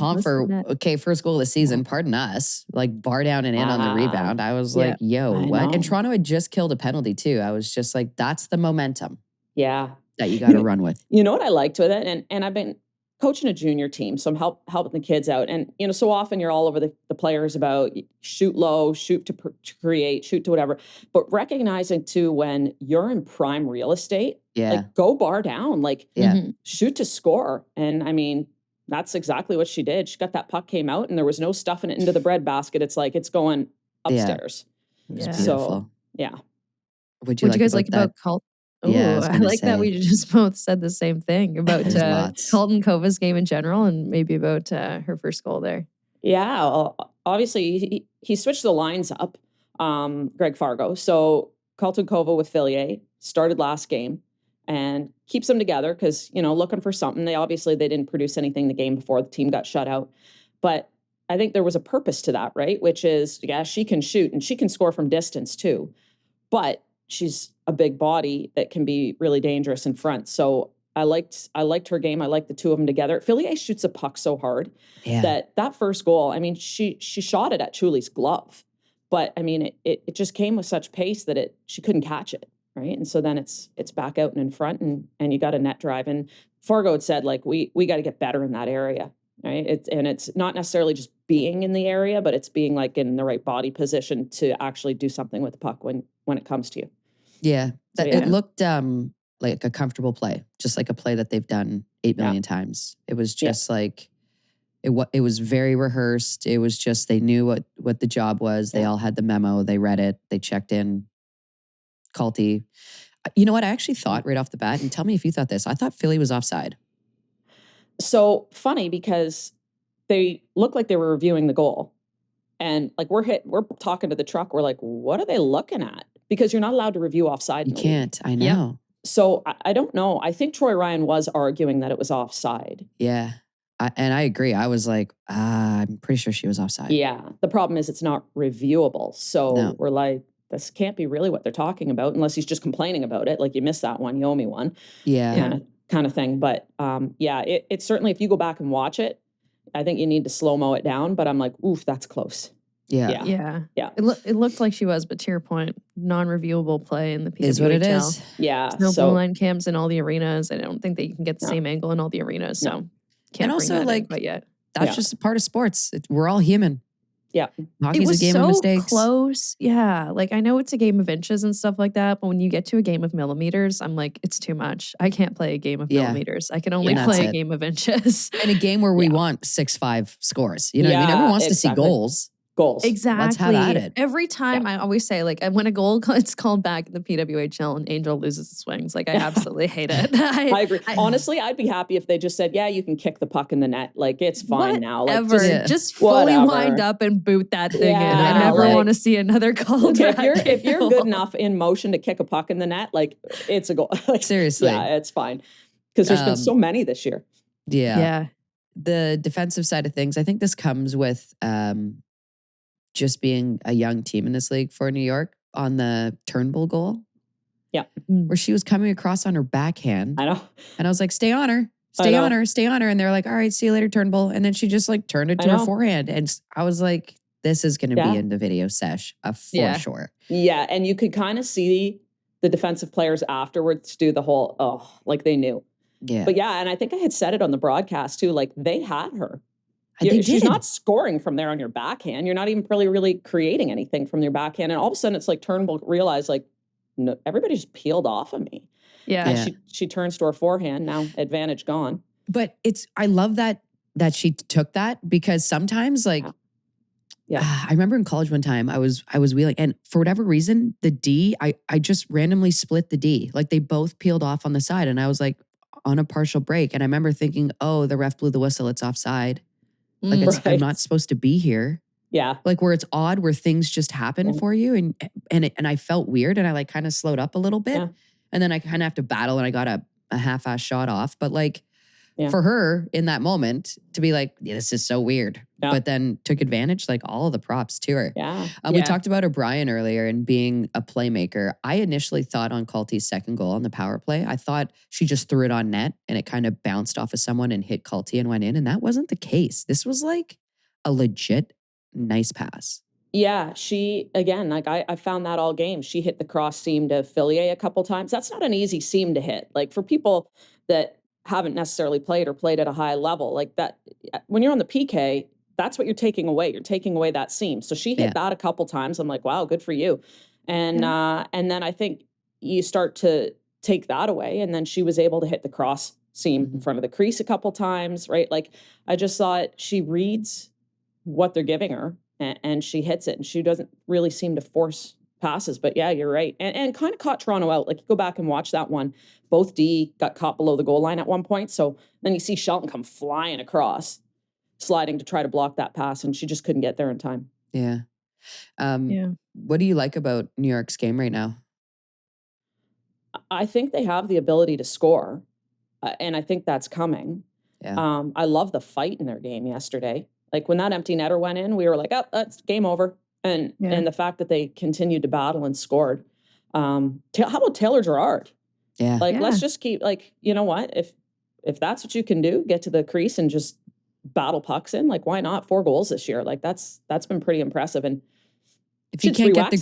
first goal of the season, pardon us, like bar down and in on the rebound. I was like, yo, what? And Toronto had just killed a penalty too. I was just like, that's the momentum. Yeah. That you got to run with. You know what I liked with it? And I've been coaching a junior team, so I'm helping the kids out. And, you know, so often you're all over the players about shoot low, shoot to create, shoot to whatever. But recognizing too, when you're in prime real estate, like go bar down, like shoot to score. And I mean, that's exactly what she did. She got that puck came out and there was no stuffing it into the breadbasket. It's like, it's going upstairs. Yeah. So, yeah. What'd you guys like about Cult? Oh, yeah, I like that we just both said the same thing about Colton Kova's game in general and maybe about her first goal there. Yeah, well, obviously he switched the lines up, Greg Fargo. So Colton Kova with Fillier started last game and keeps them together because, you know, looking for something. They didn't produce anything the game before the team got shut out. But I think there was a purpose to that, right? Which is, she can shoot and she can score from distance too. But she's a big body that can be really dangerous in front. So I liked her game. I liked the two of them together. Fillier shoots a puck so hard that first goal, I mean, she shot it at Chuli's glove, but I mean, it just came with such pace that she couldn't catch it. Right. And so then it's back out and in front and you got a net drive. And Fargo had said, like, we got to get better in that area. Right. It's not necessarily just being in the area, but it's being like in the right body position to actually do something with the puck when it comes to you. Yeah. It looked like a comfortable play, just like a play that they've done 8 million times. It was just like, it was very rehearsed. It was just, they knew what the job was. They all had the memo. They read it. They checked in. Culty. You know what? I actually thought right off the bat, and tell me if you thought this, I thought Philly was offside. So funny because they looked like they were reviewing the goal. And like we're talking to the truck. We're like, what are they looking at? Because you're not allowed to review offside. You can't. I know. Yeah. So I don't know. I think Troy Ryan was arguing that it was offside. Yeah. And I agree. I was like, I'm pretty sure she was offside. Yeah. The problem is it's not reviewable. So we're like, this can't be really what they're talking about unless he's just complaining about it. Like, you missed that one. You owe me one. Yeah. Kind of thing. But it's certainly, if you go back and watch it, I think you need to slow-mo it down. But I'm like, oof, that's close. Yeah. It looked like she was, but to your point, non-reviewable play in the PWHL. Is what it is. Yeah. No blue line cams in all the arenas. I don't think that you can get the same angle in all the arenas. So can't bring that in quite yet. That's just a part of sports. We're all human. Yeah. Hockey's a game of mistakes. Close. Yeah. Like, I know it's a game of inches and stuff like that, but when you get to a game of millimeters, I'm like, it's too much. I can't play a game of millimeters. I can only play a game of inches. In a game where we want 6-5 scores. You know what I mean? Everyone wants to see goals. Exactly. Let's have at it. Every time I always say, like, when a goal it's called back in the PWHL and Angel loses the swings, like, I absolutely hate it. I agree. Honestly, I'd be happy if they just said, yeah, you can kick the puck in the net. Like, it's fine now. Like, just fully wind up and boot that thing in. I never want to see another call. If you're good enough in motion to kick a puck in the net, like, it's a goal. Like, seriously. Yeah, it's fine. Because there's been so many this year. Yeah. The defensive side of things, I think this comes with just being a young team in this league for New York on the Turnbull goal. Yeah. Where she was coming across on her backhand. I know. And I was like, stay on her. Stay on her. Stay on her. And they're like, all right, see you later, Turnbull. And then she just like turned it to her forehand. And I was like, this is going to be in the video sesh for sure. Yeah. And you could kind of see the defensive players afterwards do the whole, like they knew. Yeah. But and I think I had said it on the broadcast too, like they had her. She's not scoring from there on your backhand. You're not even really creating anything from your backhand. And all of a sudden it's like Turnbull realized, like, no, everybody just peeled off of me. Yeah. And she turns to her forehand. Now advantage gone. But I love that she took that, because sometimes, like, I remember in college one time I was wheeling, and for whatever reason, the D, I just randomly split the D. Like they both peeled off on the side, and I was like on a partial break. And I remember thinking, oh, the ref blew the whistle, it's offside. Like I'm not supposed to be here. Yeah. Like where it's odd, where things just happen for you. And I felt weird, and I like kind of slowed up a little bit. Yeah. And then I kind of have to battle, and I got a half-ass shot off. But like for her in that moment to be like, this is so weird. Yeah. But then took advantage, like all of the props to her. Yeah. We talked about O'Brien earlier and being a playmaker. I initially thought on Culty's second goal on the power play, I thought she just threw it on net and it kind of bounced off of someone and hit Culty and went in. And that wasn't the case. This was like a legit nice pass. Yeah, she, again, like I found that all game. She hit the cross seam to Fillier a couple times. That's not an easy seam to hit. Like for people that haven't necessarily played or played at a high level, like that, when you're on the PK, that's what you're taking away. You're taking away that seam. So she hit that a couple times. I'm like, wow, good for you. And then I think you start to take that away. And then she was able to hit the cross seam in front of the crease a couple times, right? Like I just thought she reads what they're giving her and she hits it, and she doesn't really seem to force passes. But yeah, you're right. And kind of caught Toronto out. Like you go back and watch that one. Both D got caught below the goal line at one point. So then you see Shelton come flying across, sliding to try to block that pass, and she just couldn't get there in time. Yeah. What do you like about New York's game right now? I think they have the ability to score, and I think that's coming. Yeah. I love the fight in their game yesterday. Like when that empty netter went in, we were like, oh, that's game over. And the fact that they continued to battle and scored. How about Taylor Gerard? Yeah. Like, let's just keep, like, you know what? If that's what you can do, get to the crease and just battle pucks in, like, why not? 4 goals this year. Like, that's been pretty impressive. And if you can't get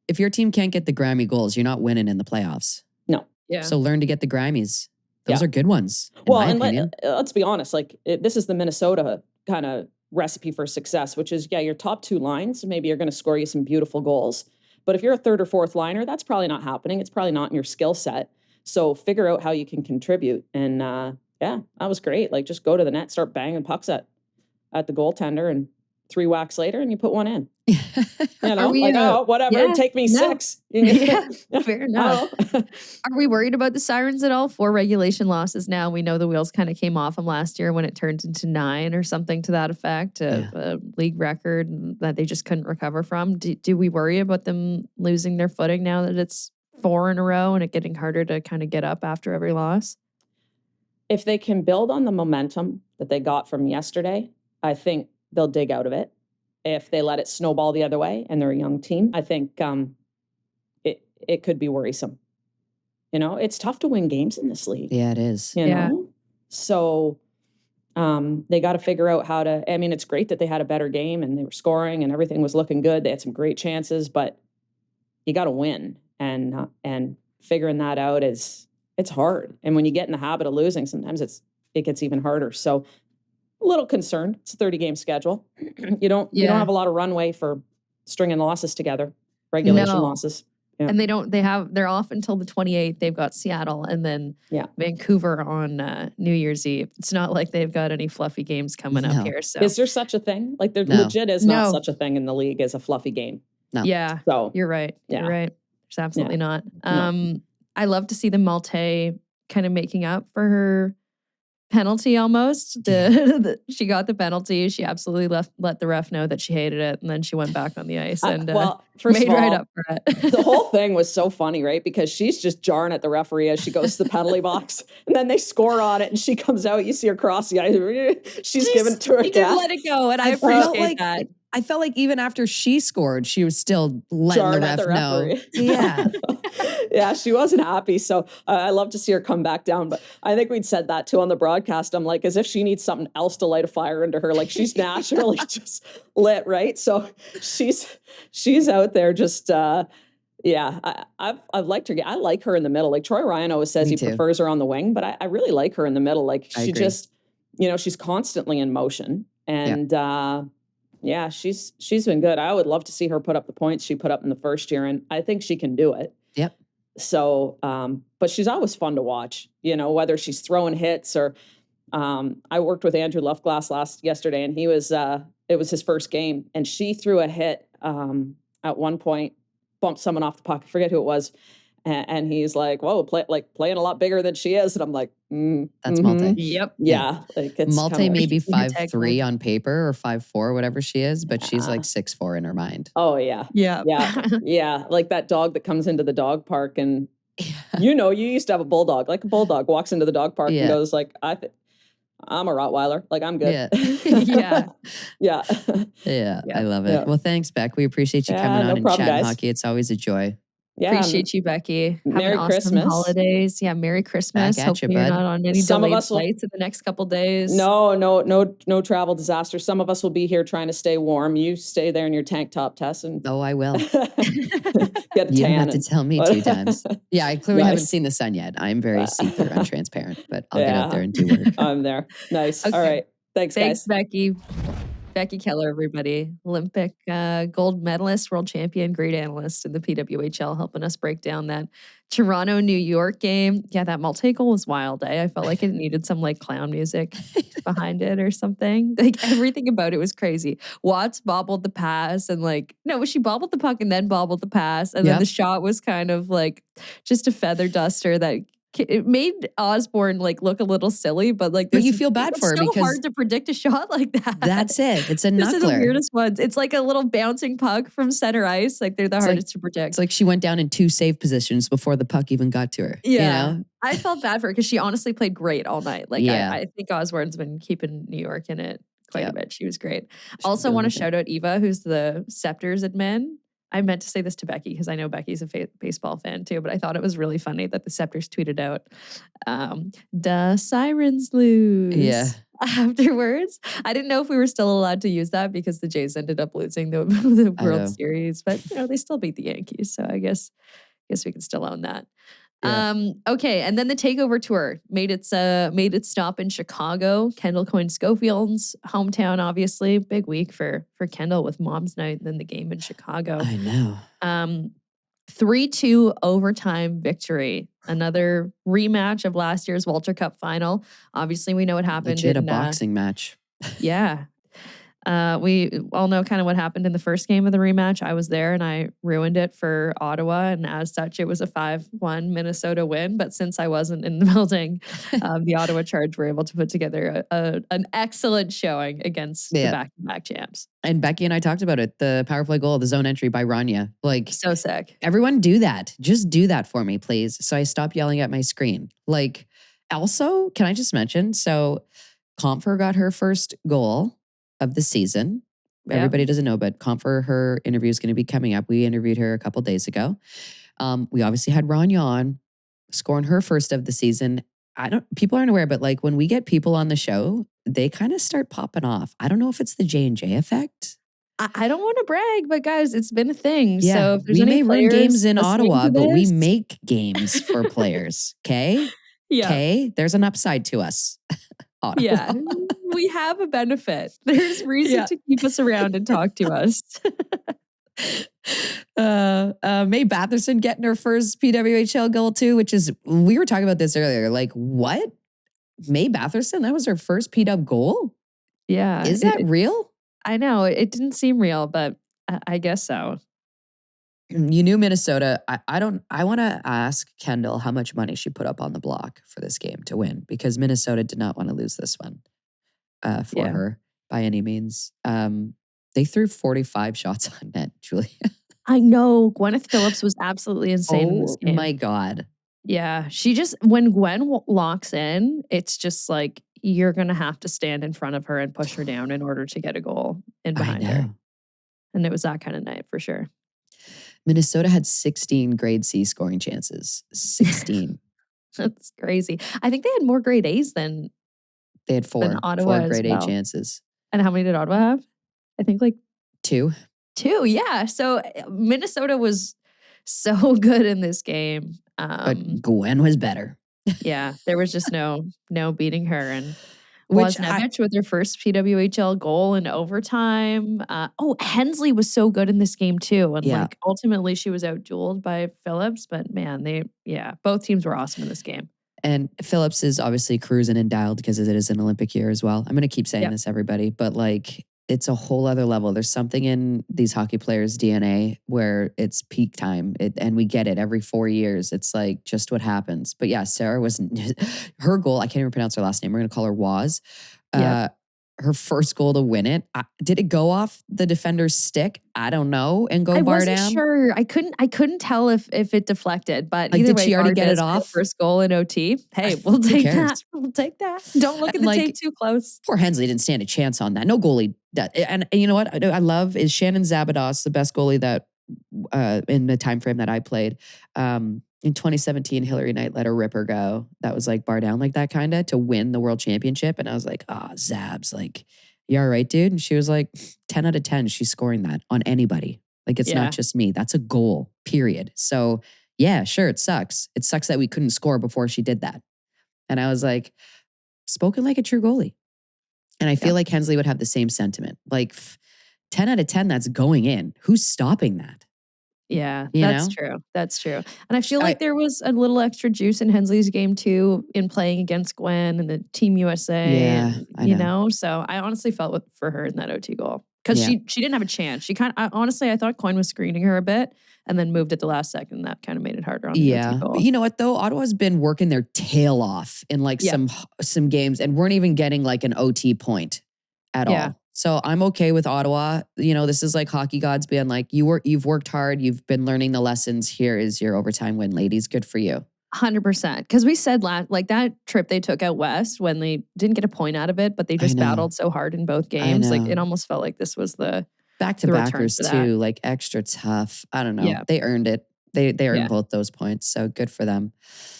if your team can't get the Grammy goals, you're not winning in the playoffs. No. Yeah. So learn to get the Grammys. Those are good ones. Well, and let's be honest, like this is the Minnesota kind of recipe for success, which is, your top 2 lines, maybe you're going to score you some beautiful goals. But if you're a 3rd or 4th liner, that's probably not happening. It's probably not in your skill set. So figure out how you can contribute. And that was great. Like just go to the net, start banging pucks at the goaltender, and 3 whacks later and you put one in. You know, whatever, take me 6. Fair enough. Are we worried about the Sirens at all? 4 regulation losses now. We know the wheels kind of came off them last year when it turned into 9 or something to that effect, a league record that they just couldn't recover from. Do we worry about them losing their footing now that it's 4 in a row and it getting harder to kind of get up after every loss? If they can build on the momentum that they got from yesterday, I think they'll dig out of it. If they let it snowball the other way and they're a young team, I think it could be worrisome. You know, it's tough to win games in this league. Yeah, it is. You know? So they got to figure out how to, I mean, it's great that they had a better game and they were scoring and everything was looking good. They had some great chances, but you got to win. And figuring that out it's hard. And when you get in the habit of losing, sometimes it gets even harder. So a little concerned. It's a 30-game schedule. You don't have a lot of runway for stringing losses together, regulation losses. Yeah. And they're off until the 28th. They've got Seattle and then Vancouver on New Year's Eve. It's not like they've got any fluffy games coming up here. So is there such a thing? Like there legit is not such a thing in the league as a fluffy game. No. Yeah. So you're right. Yeah. You're right. There's absolutely not. No. I love to see the Malte kind of making up for her penalty almost. She got the penalty. She absolutely let the ref know that she hated it, and then she went back on the ice and first of all, right up for it. The whole thing was so funny, right? Because she's just jarring at the referee as she goes to the penalty box, and then they score on it, and she comes out. You see her cross the ice. She's giving it to her dad. Let it go, and I appreciate that. I felt like even after she scored, she was still letting jarring the ref know. Yeah. Yeah, she wasn't happy. So I love to see her come back down. But I think we'd said that too on the broadcast. I'm like, as if she needs something else to light a fire into her. Like she's naturally just lit, right? So she's out there just, I've liked her. I like her in the middle. Like Troy Ryan always says prefers her on the wing, but I really like her in the middle. Like she just, she's constantly in motion. And she's been good. I would love to see her put up the points she put up in the first year. And I think she can do it. Yep. So, but she's always fun to watch, whether she's throwing hits or I worked with Andrew Luftglass yesterday, and he was it was his first game, and she threw a hit at one point, bumped someone off the puck. I forget who it was. And he's like, "Whoa, playing a lot bigger than she is." And I'm like, "That's Malte." Yep. Yeah, like it's Malte may be 5'3" on paper or 5'4", whatever she is, but she's like 6'4" in her mind. Oh yeah, yeah, yeah. Like that dog that comes into the dog park, and you used to have a bulldog. Like a bulldog walks into the dog park and goes like, I'm a Rottweiler. Like I'm good. Yeah. Yeah. I love it. Well, thanks, Beck. We appreciate you coming on and chatting hockey. It's always a joy. Yeah, appreciate you, Becky. Merry Have an Christmas. Awesome holidays. Yeah, Merry Christmas. Hopefully you're not on any delayed flights in the next couple days. No travel disaster. Some of us will be here trying to stay warm. You stay there in your tank top, Tess. And I will. Get a tan. You don't have to tell me 2 times. Yeah, I clearly haven't seen the sun yet. I'm very see-through and transparent, but I'll get out there and do work. I'm there. Nice. Okay. All right. Thanks, guys. Becky. Becky Kellar, everybody. Olympic gold medalist, world champion, great analyst in the PWHL, helping us break down that Toronto-New York game. Yeah, that Malte goal was wild. I felt like it needed some like clown music behind it or something. Like everything about it was crazy. Watts bobbled the pass and she bobbled the puck and then bobbled the pass. And then the shot was kind of like just a feather duster that it made Osborne look a little silly, but you feel bad for her because it's so hard to predict a shot like that. That's it. It's a knuckler. This is the weirdest ones. It's like a little bouncing puck from center ice. Like they're the hardest to predict. It's like she went down in 2 save positions before the puck even got to her. Yeah. You know? I felt bad for her because she honestly played great all night. I think Osborne's been keeping New York in it quite a bit. She was great. Also want to shout out Eva, who's the Scepters admin. I meant to say this to Becky because I know Becky's a baseball fan too, but I thought it was really funny that the Scepters tweeted out, "Da Sirens lose." Yeah. Afterwards, I didn't know if we were still allowed to use that because the Jays ended up losing the World Series, but they still beat the Yankees, so I guess we can still own that. Yeah. Okay, and then the takeover tour made its stop in Chicago, Kendall Coyne Schofield's hometown. Obviously, big week for Kendall with Mom's Night, and then the game in Chicago. I know. 3-2 overtime victory. Another rematch of last year's Walter Cup final. Obviously, we know what happened. Legit a boxing match. Yeah. We all know kind of what happened in the first game of the rematch. I was there and I ruined it for Ottawa. And as such, it was a 5-1 Minnesota win. But since I wasn't in the building, the Ottawa Charge were able to put together an excellent showing against the back-to-back champs. And Becky and I talked about it. The power play goal, the zone entry by Rania. So sick. Everyone do that. Just do that for me, please. So I stop yelling at my screen. Also, can I just mention, so Comfer got her first goal of the season. Yep. Everybody doesn't know, but Comfer, her interview is going to be coming up. We interviewed her a couple days ago. We obviously had Rania on, scoring her first of the season. People aren't aware, but when we get people on the show, they kind of start popping off. I don't know if it's the J&J effect. I don't want to brag, but guys, it's been a thing. Yeah, so if there's we any may run games in Ottawa, but we this, make games for players. Okay? Yeah. Okay? There's an upside to us. Ottawa. Yeah. We have a benefit. There's reason to keep us around and talk to us. May Batherson getting her first PWHL goal too, which is, we were talking about this earlier. What? May Batherson? That was her first PW goal? Yeah. Is that real? I know. It didn't seem real, but I guess so. You knew Minnesota. I want to ask Kendall how much money she put up on the block for this game to win, because Minnesota did not want to lose this one for her by any means. They threw 45 shots on net, Julia. I know. Gwyneth Phillips was absolutely insane in this game. Oh my God. Yeah. When Gwen locks in, it's just you're going to have to stand in front of her and push her down in order to get a goal in behind her. And it was that kind of night for sure. Minnesota had 16 grade C scoring chances. 16. That's crazy. I think they had more grade A's than they had 4 grade A chances. And how many did Ottawa have? I think 2. 2, yeah. So Minnesota was so good in this game. But Gwen was better. Yeah, there was just no beating her. And Wozniewicz with her first PWHL goal in overtime. Hensley was so good in this game too. And ultimately she was outdueled by Phillips. But man, both teams were awesome in this game. And Phillips is obviously cruising and dialed because it is an Olympic year as well. I'm going to keep saying this, everybody, but like it's a whole other level. There's something in these hockey players' DNA where it's peak time, and we get it every 4 years. It's like just what happens. But yeah, Sarah was her goal. I can't even pronounce her last name. We're going to call her Waz. Her first goal to win it. Did it go off the defender's stick? I don't know. And go bar down? I wasn't sure. I couldn't tell if it deflected, but like, either did way, she already get it off? First goal in OT. Hey, we'll take that. We'll take that. Don't look at the tape too close. Poor Hensley didn't stand a chance on that. No goalie. And you know what I love is Shannon Zabados, the best goalie that in the time frame that I played. In 2017, Hillary Knight let a ripper go. That was like bar down like that kind of to win the world championship. And I was like, Zabs, like, you all right, dude? And she was like, 10 out of 10, she's scoring that on anybody. Like, it's not just me. That's a goal, period. So yeah, sure, it sucks. It sucks that we couldn't score before she did that. And I was like, spoken like a true goalie. And I feel like Hensley would have the same sentiment. Like 10 out of 10, that's going in. Who's stopping that? Yeah, that's true. That's true. And I feel like there was a little extra juice in Hensley's game too, in playing against Gwen and the Team USA. Yeah, and, you know. So I honestly felt for her in that OT goal. Because she didn't have a chance. She honestly, I thought Coyne was screening her a bit and then moved at the last second. And that kind of made it harder on the OT goal. But you know what though? Ottawa's been working their tail off in like some games and weren't even getting like an OT point at all. So I'm okay with Ottawa. You know, this is like hockey gods being like, you've worked hard. You've been learning the lessons. Here is your overtime win, ladies. Good for you. 100%. Because we said like that trip they took out west when they didn't get a point out of it, but they just battled so hard in both games. Like it almost felt like this was the back-to-backers too, like extra tough. I don't know. Yeah. They earned it. They earned both those points. So good for them.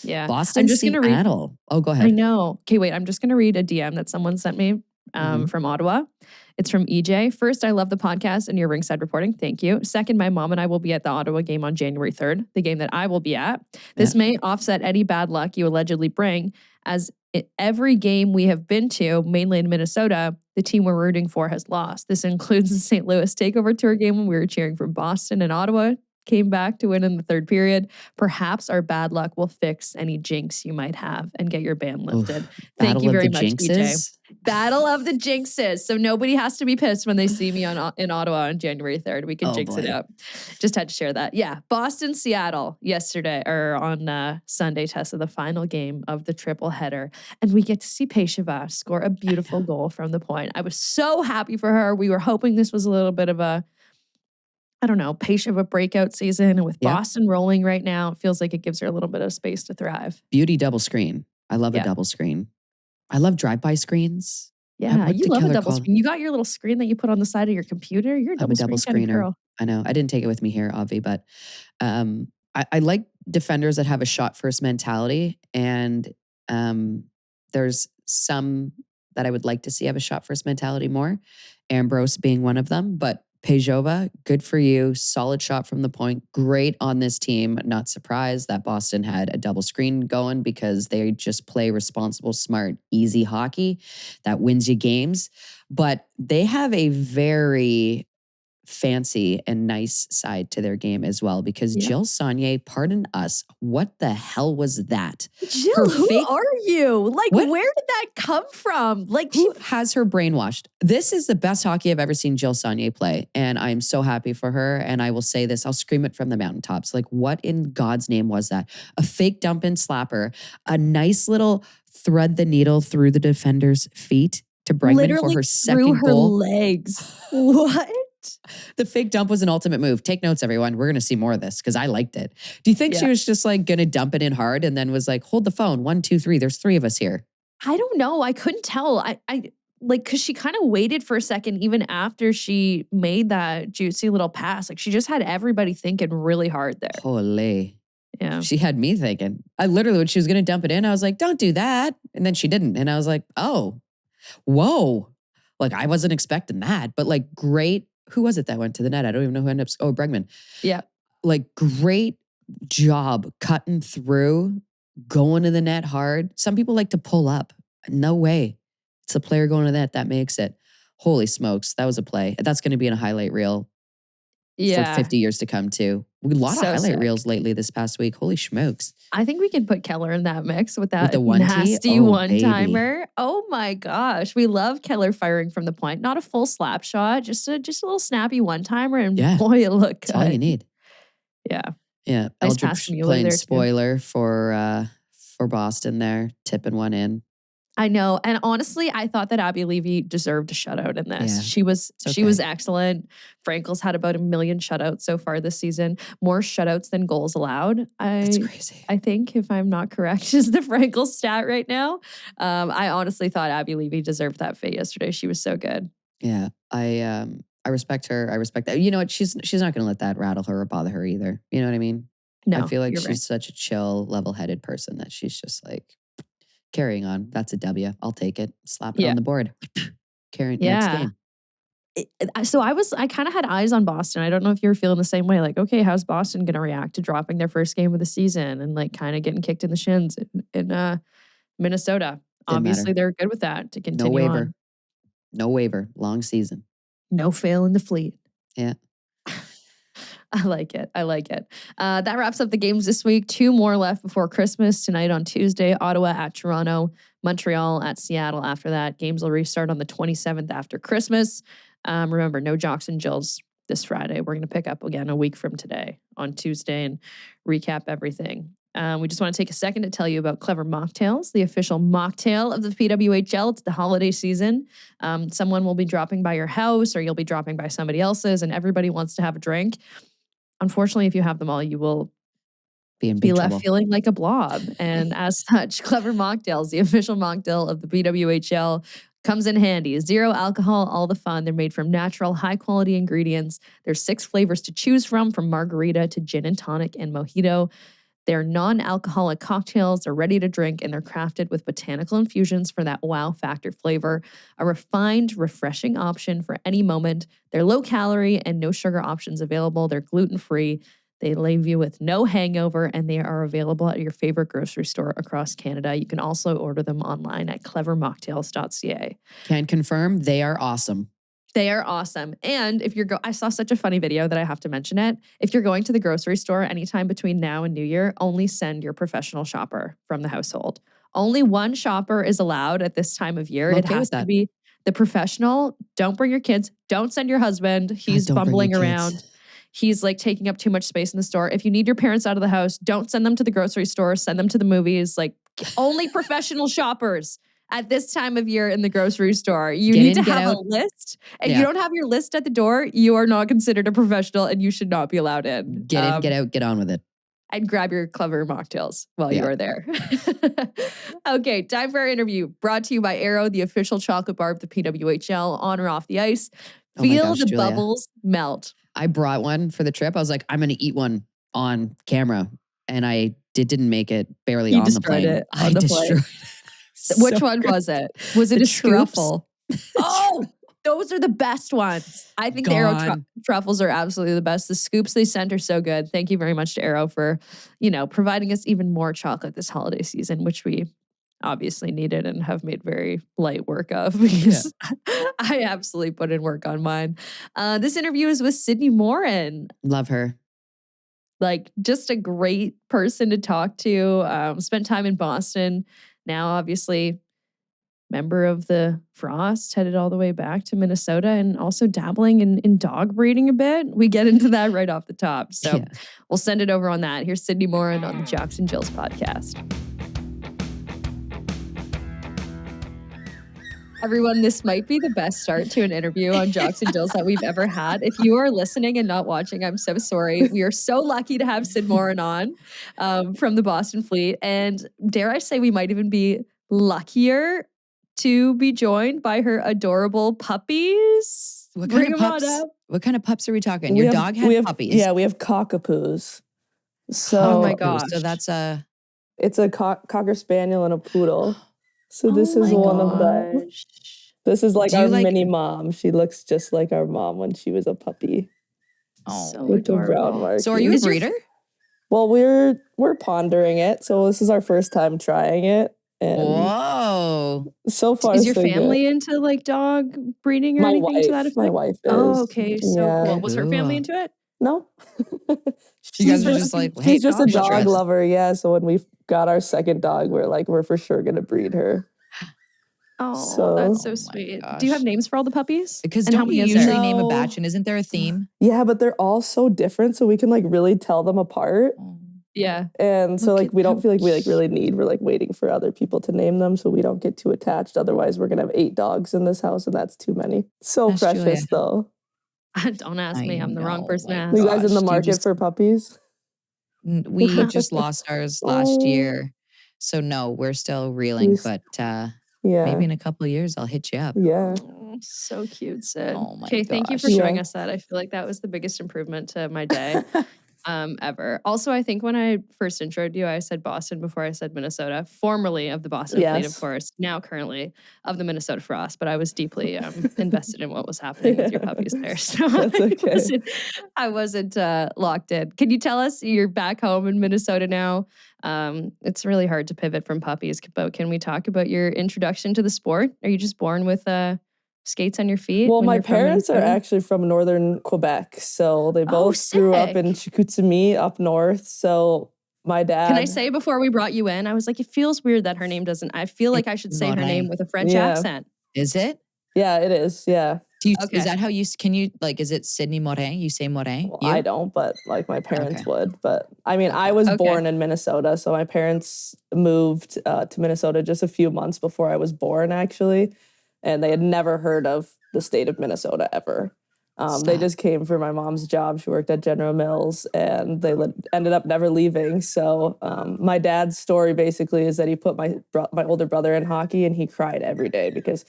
Yeah. Boston, Seattle. Oh, go ahead. I know. Okay, wait. I'm just going to read a DM that someone sent me from Ottawa. It's from EJ. First, I love the podcast and your ringside reporting. Thank you. Second, my mom and I will be at the Ottawa game on January 3rd, the game that I will be at. This may offset any bad luck you allegedly bring, as every game we have been to, mainly in Minnesota, the team we're rooting for has lost. This includes the St. Louis Takeover Tour game when we were cheering for Boston and Ottawa came back to win in the third period. Perhaps our bad luck will fix any jinx you might have and get your ban lifted. Thank you very much, EJ. Battle of the jinxes. So nobody has to be pissed when they see me in Ottawa on January 3rd. We can jinx it up. Just had to share that. Yeah. Boston, Seattle yesterday or on Sunday tested the final game of the triple header. And we get to see Peshava score a beautiful goal from the point. I was so happy for her. We were hoping this was a little bit of a breakout season. And with Boston rolling right now, it feels like it gives her a little bit of space to thrive. Beauty double screen. I love a double screen. I love drive-by screens. Yeah, you love a double screen. You got your little screen that you put on the side of your computer. You're a double screener. Girl. I know. I didn't take it with me here, Avi, but I like defenders that have a shot-first mentality. And there's some that I would like to see have a shot-first mentality more. Ambrose being one of them, but Pejova, good for you. Solid shot from the point. Great on this team. Not surprised that Boston had a double screen going because they just play responsible, smart, easy hockey that wins you games. But they have a very fancy and nice side to their game as well because Jill Saunier, pardon us, what the hell was that? Jill, who are you? Like, where did that come from? Like, who has her brainwashed? This is the best hockey I've ever seen Jill Saunier play, and I'm so happy for her, and I will say this, I'll scream it from the mountaintops. Like, what in God's name was that? A fake dump and slapper, a nice little thread the needle through the defender's feet to Bregman for her second goal. Legs. What? The fake dump was an ultimate move. Take notes, everyone. We're going to see more of this because I liked it. Do you think she was just like going to dump it in hard and then was like, hold the phone, 1, 2, 3. There's 3 of us here. I don't know. I couldn't tell. I like, because she kind of waited for a second even after she made that juicy little pass. Like, she just had everybody thinking really hard there. Holy. Yeah. She had me thinking. I literally, when she was going to dump it in, I was like, don't do that. And then she didn't. And I was like, oh, whoa. Like, I wasn't expecting that. But like, great. Who was it that went to the net? I don't even know who ended up. Oh, Bregman. Yeah. Like, great job cutting through, going to the net hard. Some people like to pull up. No way. It's a player going to the net that makes it. Holy smokes. That was a play. That's going to be in a highlight reel. for 50 years to come too. A lot of highlight sick. reels lately this past week. Holy smokes. I think we could put Kellar in that mix with that the nasty one-timer. Baby. Oh my gosh. We love Kellar firing from the point. Not a full slap shot, just a little snappy one-timer, and boy, it looked good. That's all you need. Yeah. Yeah. Nice Eldridge playing spoiler for Boston there, tipping one in. I know. And honestly, I thought that Abby Levy deserved a shutout in this. Yeah, she was excellent. Frankel's had about 1 million shutouts so far this season. More shutouts than goals allowed. That's crazy. I think, if I'm not correct, is the Frankel stat right now. I honestly thought Abby Levy deserved that fit yesterday. She was so good. Yeah. I respect her. I respect that. You know what? She's not going to let that rattle her or bother her either. You know what I mean? No, I feel like she's such a chill, level-headed person that she's just like, carrying on. That's a W. I'll take it. Slap it on the board. Carrying next game. So I kind of had eyes on Boston. I don't know if you're feeling the same way. Like, okay, how's Boston going to react to dropping their first game of the season and like kind of getting kicked in the shins in Minnesota? Obviously, they're good with that to continue. No waiver. On. No waiver. Long season. No fail in the fleet. Yeah. I like it. That wraps up the games this week. 2 more left before Christmas. Tonight on Tuesday, Ottawa at Toronto, Montreal at Seattle. After that, games will restart on the 27th after Christmas. Remember, no jocksinjills this Friday. We're going to pick up again a week from today on Tuesday and recap everything. We just want to take a second to tell you about Clever Mocktails, the official mocktail of the PWHL. It's the holiday season. Someone will be dropping by your house or you'll be dropping by somebody else's and everybody wants to have a drink. Unfortunately, if you have them all, you will be left feeling like a blob. And as such, Clever Mocktails, the official mocktail of the PWHL, comes in handy. 0 alcohol, all the fun. They're made from natural, high-quality ingredients. There's 6 flavors to choose from margarita to gin and tonic and mojito. They're non-alcoholic cocktails. They're ready to drink, and they're crafted with botanical infusions for that wow factor flavor. A refined, refreshing option for any moment. They're low-calorie and no sugar options available. They're gluten-free. They leave you with no hangover, and they are available at your favorite grocery store across Canada. You can also order them online at clevermocktails.ca. Can confirm they are awesome. They are awesome. And if you're I saw such a funny video that I have to mention it. If you're going to the grocery store anytime between now and New Year, only send your professional shopper from the household. Only one shopper is allowed at this time of year. It has to be the professional. Don't bring your kids. Don't send your husband. He's bumbling around. He's like taking up too much space in the store. If you need your parents out of the house, don't send them to the grocery store. Send them to the movies. Like only professional shoppers. At this time of year in the grocery store, you need to have a list. And you don't have your list at the door, you are not considered a professional and you should not be allowed in. Get in, get out, get on with it. And grab your Clever Mocktails while you are there. Okay, time for our interview. Brought to you by AERO, the official chocolate bar of the PWHL, on or off the ice. Feel the Julia. Bubbles melt. I brought one for the trip. I was like, I'm going to eat one on camera. And I didn't make it barely on the plane. I destroyed it. Which one was it? Was it a truffle? Oh, those are the best ones. I think the AERO truffles are absolutely the best. The scoops they sent are so good. Thank you very much to AERO for, providing us even more chocolate this holiday season, which we obviously needed and have made very light work of because I absolutely put in work on mine. This interview is with Sidney Morin. Love her. Like, just a great person to talk to. Spent time in Boston. Now, obviously, member of the Frost, headed all the way back to Minnesota and also dabbling in dog breeding a bit. We get into that right off the top. So we'll send it over on that. Here's Sidney Morin on the jocksinjills podcast. Everyone, this might be the best start to an interview on jocksinjills that we've ever had. If you are listening and not watching, I'm so sorry. We are so lucky to have Sid Morin on from the Boston Fleet. And dare I say, we might even be luckier to be joined by her adorable puppies. What kind of pups are we talking? Your dog had puppies. Yeah, we have cockapoos. So, oh my gosh. So that's it's a cocker spaniel and a poodle. So this is one of them. This is like our mini mom. She looks just like our mom when she was a puppy. Oh, so with the brown mark. So are you a breeder? Well, we're pondering it. So this is our first time trying it. And whoa! So far, is your family into like dog breeding or anything to that effect? My wife is. Oh, okay. So cool. Was her family into it? No. You guys are just like, hey, she's just a dog lover. Yeah. So when we got our second dog, we're for sure going to breed her. Oh, that's so sweet. Do you have names for all the puppies? Because don't we usually name a batch, and isn't there a theme? Yeah, but they're all so different, so we can like really tell them apart. Yeah. And so like we don't feel like we like really need, we're like waiting for other people to name them so we don't get too attached. Otherwise we're gonna have 8 dogs in this house and that's too many. So that's precious though. Don't ask me. I'm the wrong person to ask. You guys in the market for puppies? We just lost ours last year. So no, we're still reeling, but maybe in a couple of years I'll hit you up. Yeah. Oh, so cute, Sid. Oh my Okay, thank you for showing us that. I feel like that was the biggest improvement to my day. Ever. Also, I think when I first introed you, I said Boston before I said Minnesota, formerly of the Boston Fleet, of course, now currently of the Minnesota Frost, but I was deeply invested in what was happening with your puppies there. So I wasn't locked in. Can you tell us, you're back home in Minnesota now? It's really hard to pivot from puppies, but can we talk about your introduction to the sport? Are you just born with skates on your feet? Well, my parents are actually from northern Quebec, so they both grew up in Chicoutimi up north. So my dad. Can I say before we brought you in, I was like, it feels weird that her name doesn't. I feel like I should say her name with a French accent. Is it? Yeah, it is. Yeah. Is that how you can you like? Is it Sidney Morin? You say Morin? Well, I don't, but like my parents would. But I mean, I was born in Minnesota, so my parents moved to Minnesota just a few months before I was born, actually. And they had never heard of the state of Minnesota ever. They just came for my mom's job. She worked at General Mills, and they ended up never leaving. So my dad's story basically is that he put my older brother in hockey, and he cried every day because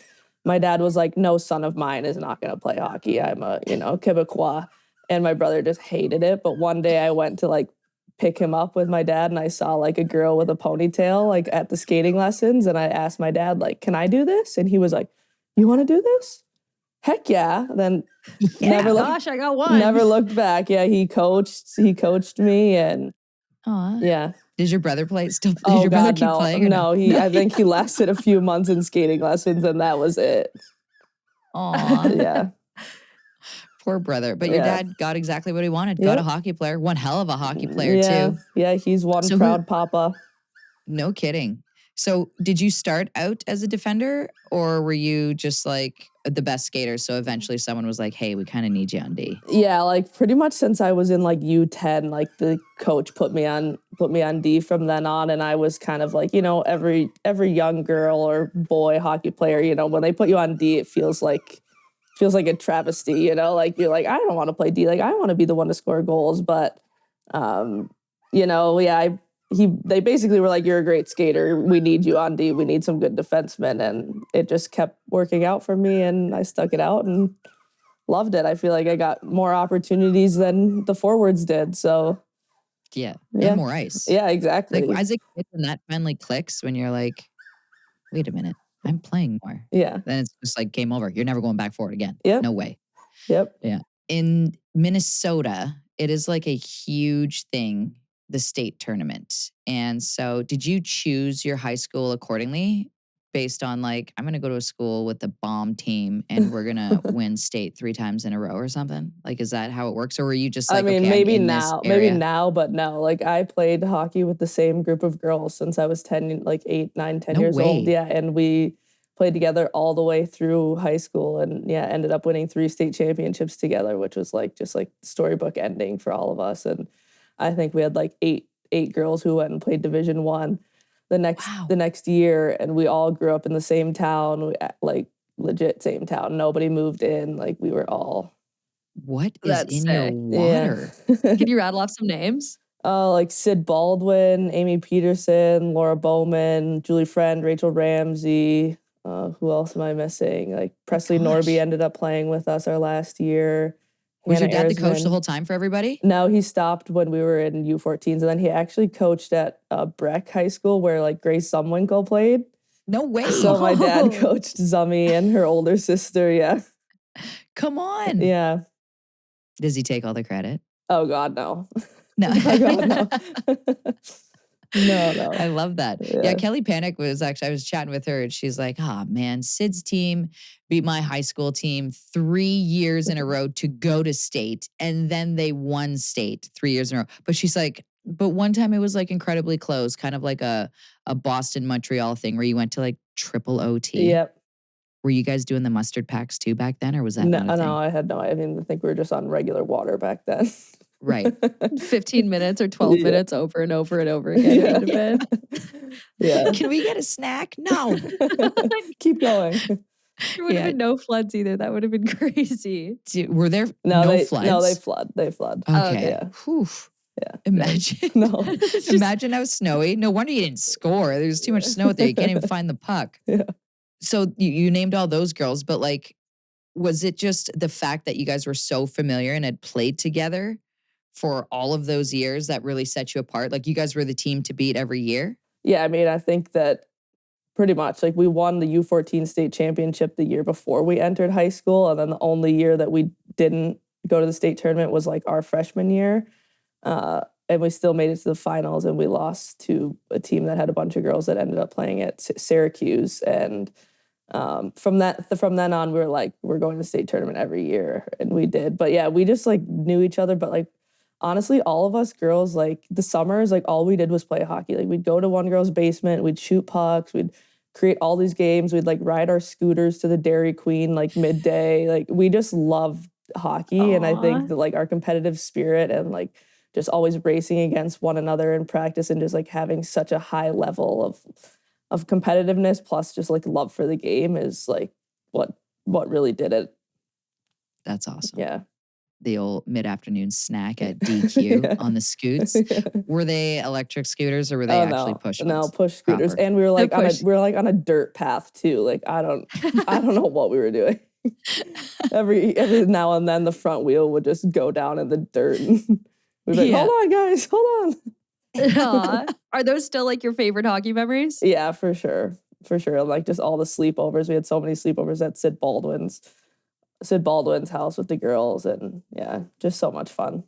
my dad was like, no son of mine is not going to play hockey. I'm a, Quebecois. And my brother just hated it. But one day I went to like pick him up with my dad, and I saw like a girl with a ponytail like at the skating lessons. And I asked my dad, like, can I do this? And he was like, you want to do this? Heck yeah. Then I got one. Never looked back. Yeah, he coached me, and Does your brother play still? Does your brother keep playing? No, I think he lasted a few months in skating lessons, and that was it. Aw. Yeah. Poor brother. But your dad got exactly what he wanted. Got a hockey player. One hell of a hockey player too. Yeah, he's one proud papa. No kidding. So did you start out as a defender, or were you just like the best skater? So eventually someone was like, hey, we kind of need you on D. Yeah, like pretty much since I was in like U10, like the coach put me on D from then on. And I was kind of like, every young girl or boy hockey player, when they put you on D, it feels like a travesty, like you're like, I don't want to play D. Like I want to be the one to score goals. But, they basically were like, you're a great skater. We need you on D. We need some good defensemen. And it just kept working out for me. And I stuck it out and loved it. I feel like I got more opportunities than the forwards did. So yeah. And more ice. Yeah, exactly. Like as a kid, when that finally clicks, when you're like, wait a minute, I'm playing more. Yeah. Then it's just like game over. You're never going back for it again. Yeah. No way. Yep. Yeah. In Minnesota, it is like a huge thing, the state tournament. And so did you choose your high school accordingly based on like, I'm going to go to a school with the bomb team and we're going to win state 3 times in a row or something? Like, is that how it works? Or were you just like, maybe now, but no, like I played hockey with the same group of girls since I was 10 years old. Yeah. And we played together all the way through high school and ended up winning 3 state championships together, which was like, just like storybook ending for all of us. And I think we had like eight girls who went and played Division I the next year, and we all grew up in the same town, like legit same town. Nobody moved in. Like we were all. What is in your water? Yeah. Can you rattle off some names? Like Sid Baldwin, Amy Peterson, Laura Bowman, Julie Friend, Rachel Ramsey. Who else am I missing? Like Presley Norby ended up playing with us our last year. Was your dad the coach the whole time for everybody? No, he stopped when we were in U14s. And then he actually coached at Breck High School where like Grace Zumwinkle played. No way. So my dad coached Zummy and her older sister. Yeah. Come on. Yeah. Does he take all the credit? Oh God, no. No. Oh God, no. No. I love that. Yeah, Kelly Panic was actually, I was chatting with her and she's like, oh man, Sid's team beat my high school team 3 years in a row to go to state. And then they won state 3 years in a row. But she's like, but one time it was like incredibly close, kind of like a Boston Montreal thing where you went to like triple OT. Yep. Were you guys doing the mustard packs too back then, or was that not a thing? No, I had no. I mean, I think we were just on regular water back then. Right. 15 minutes or 12 minutes over and over and over again. Yeah. Can we get a snack? No. Keep going. There would have been no floods either. That would have been crazy. Were there no floods? No, they flood. They flood. Okay. Yeah. Whew. Yeah. Imagine. No. Imagine how snowy. No wonder you didn't score. There's too much snow out there. You can't even find the puck. Yeah. So you named all those girls, but like, was it just the fact that you guys were so familiar and had played together for all of those years that really set you apart? Like you guys were the team to beat every year? Yeah, I mean, I think that pretty much. Like we won the U14 state championship the year before we entered high school. And then the only year that we didn't go to the state tournament was like our freshman year. And we still made it to the finals, and we lost to a team that had a bunch of girls that ended up playing at Syracuse. And from then on, we were like, we're going to the state tournament every year, and we did. But yeah, we just like knew each other. But like honestly, all of us girls, like the summers, like all we did was play hockey. Like we'd go to one girl's basement, we'd shoot pucks, we'd create all these games, we'd like ride our scooters to the Dairy Queen like midday. Like we just loved hockey. Aww. And I think that like our competitive spirit and like just always racing against one another in practice and just like having such a high level of competitiveness plus just like love for the game is like what really did it. That's awesome. Yeah. The old mid-afternoon snack at DQ on the scoots. Were they electric scooters or were they actually push ones? No, push scooters. Proper. And we were like on a dirt path too. Like I don't know what we were doing. Every now and then the front wheel would just go down in the dirt. We'd be like, hold on, guys, hold on. Are those still like your favorite hockey memories? Yeah, for sure. For sure. Like just all the sleepovers. We had so many sleepovers at Sid Baldwin's house with the girls, and yeah, just so much fun.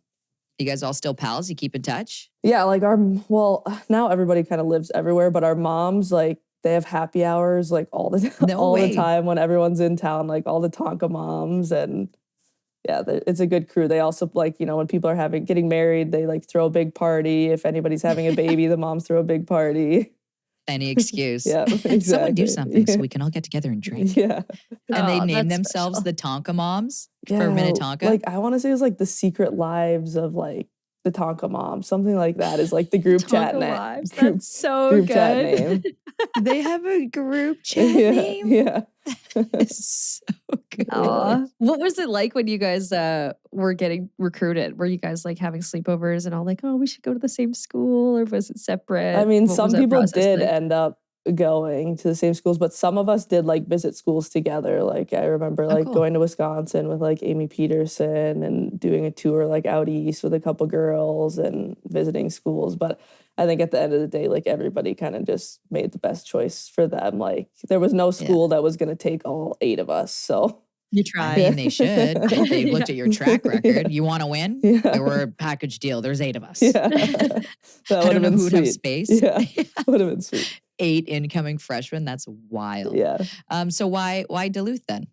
You guys all still pals? You keep in touch? Yeah, like now everybody kind of lives everywhere, but our moms, like, they have happy hours like all the time when everyone's in town, like all the Tonka moms, and yeah, it's a good crew. They also like, you know, when people are getting married, they like throw a big party. If anybody's having a baby, the moms throw a big party. Any excuse. Yeah, exactly. Someone do something so we can all get together and drink. Yeah. And they named themselves the Tonka Moms for Minnetonka. Like I want to say it was like the Secret Lives of like the Tonka Moms. Something like that is like the group chat name. That's so group good. Chat name. They have a group chat name? Yeah. It's so good. Aww. What was it like when you guys were getting recruited? Were you guys like having sleepovers and all like, oh, we should go to the same school, or was it separate? I mean, some people did end up going to the same schools, but some of us did like visit schools together. Like I remember like going to Wisconsin with like Amy Peterson and doing a tour like out east with a couple girls and visiting schools. But I think at the end of the day, like everybody kind of just made the best choice for them. Like there was no school that was going to take all 8 of us. So you tried. I mean, they should. They looked at your track record. You want to win? Yeah. They were a package deal. There's 8 of us. Yeah. I don't know who would have space. Yeah. Would have been sweet. 8 incoming freshmen. That's wild. Yeah. So why Duluth then?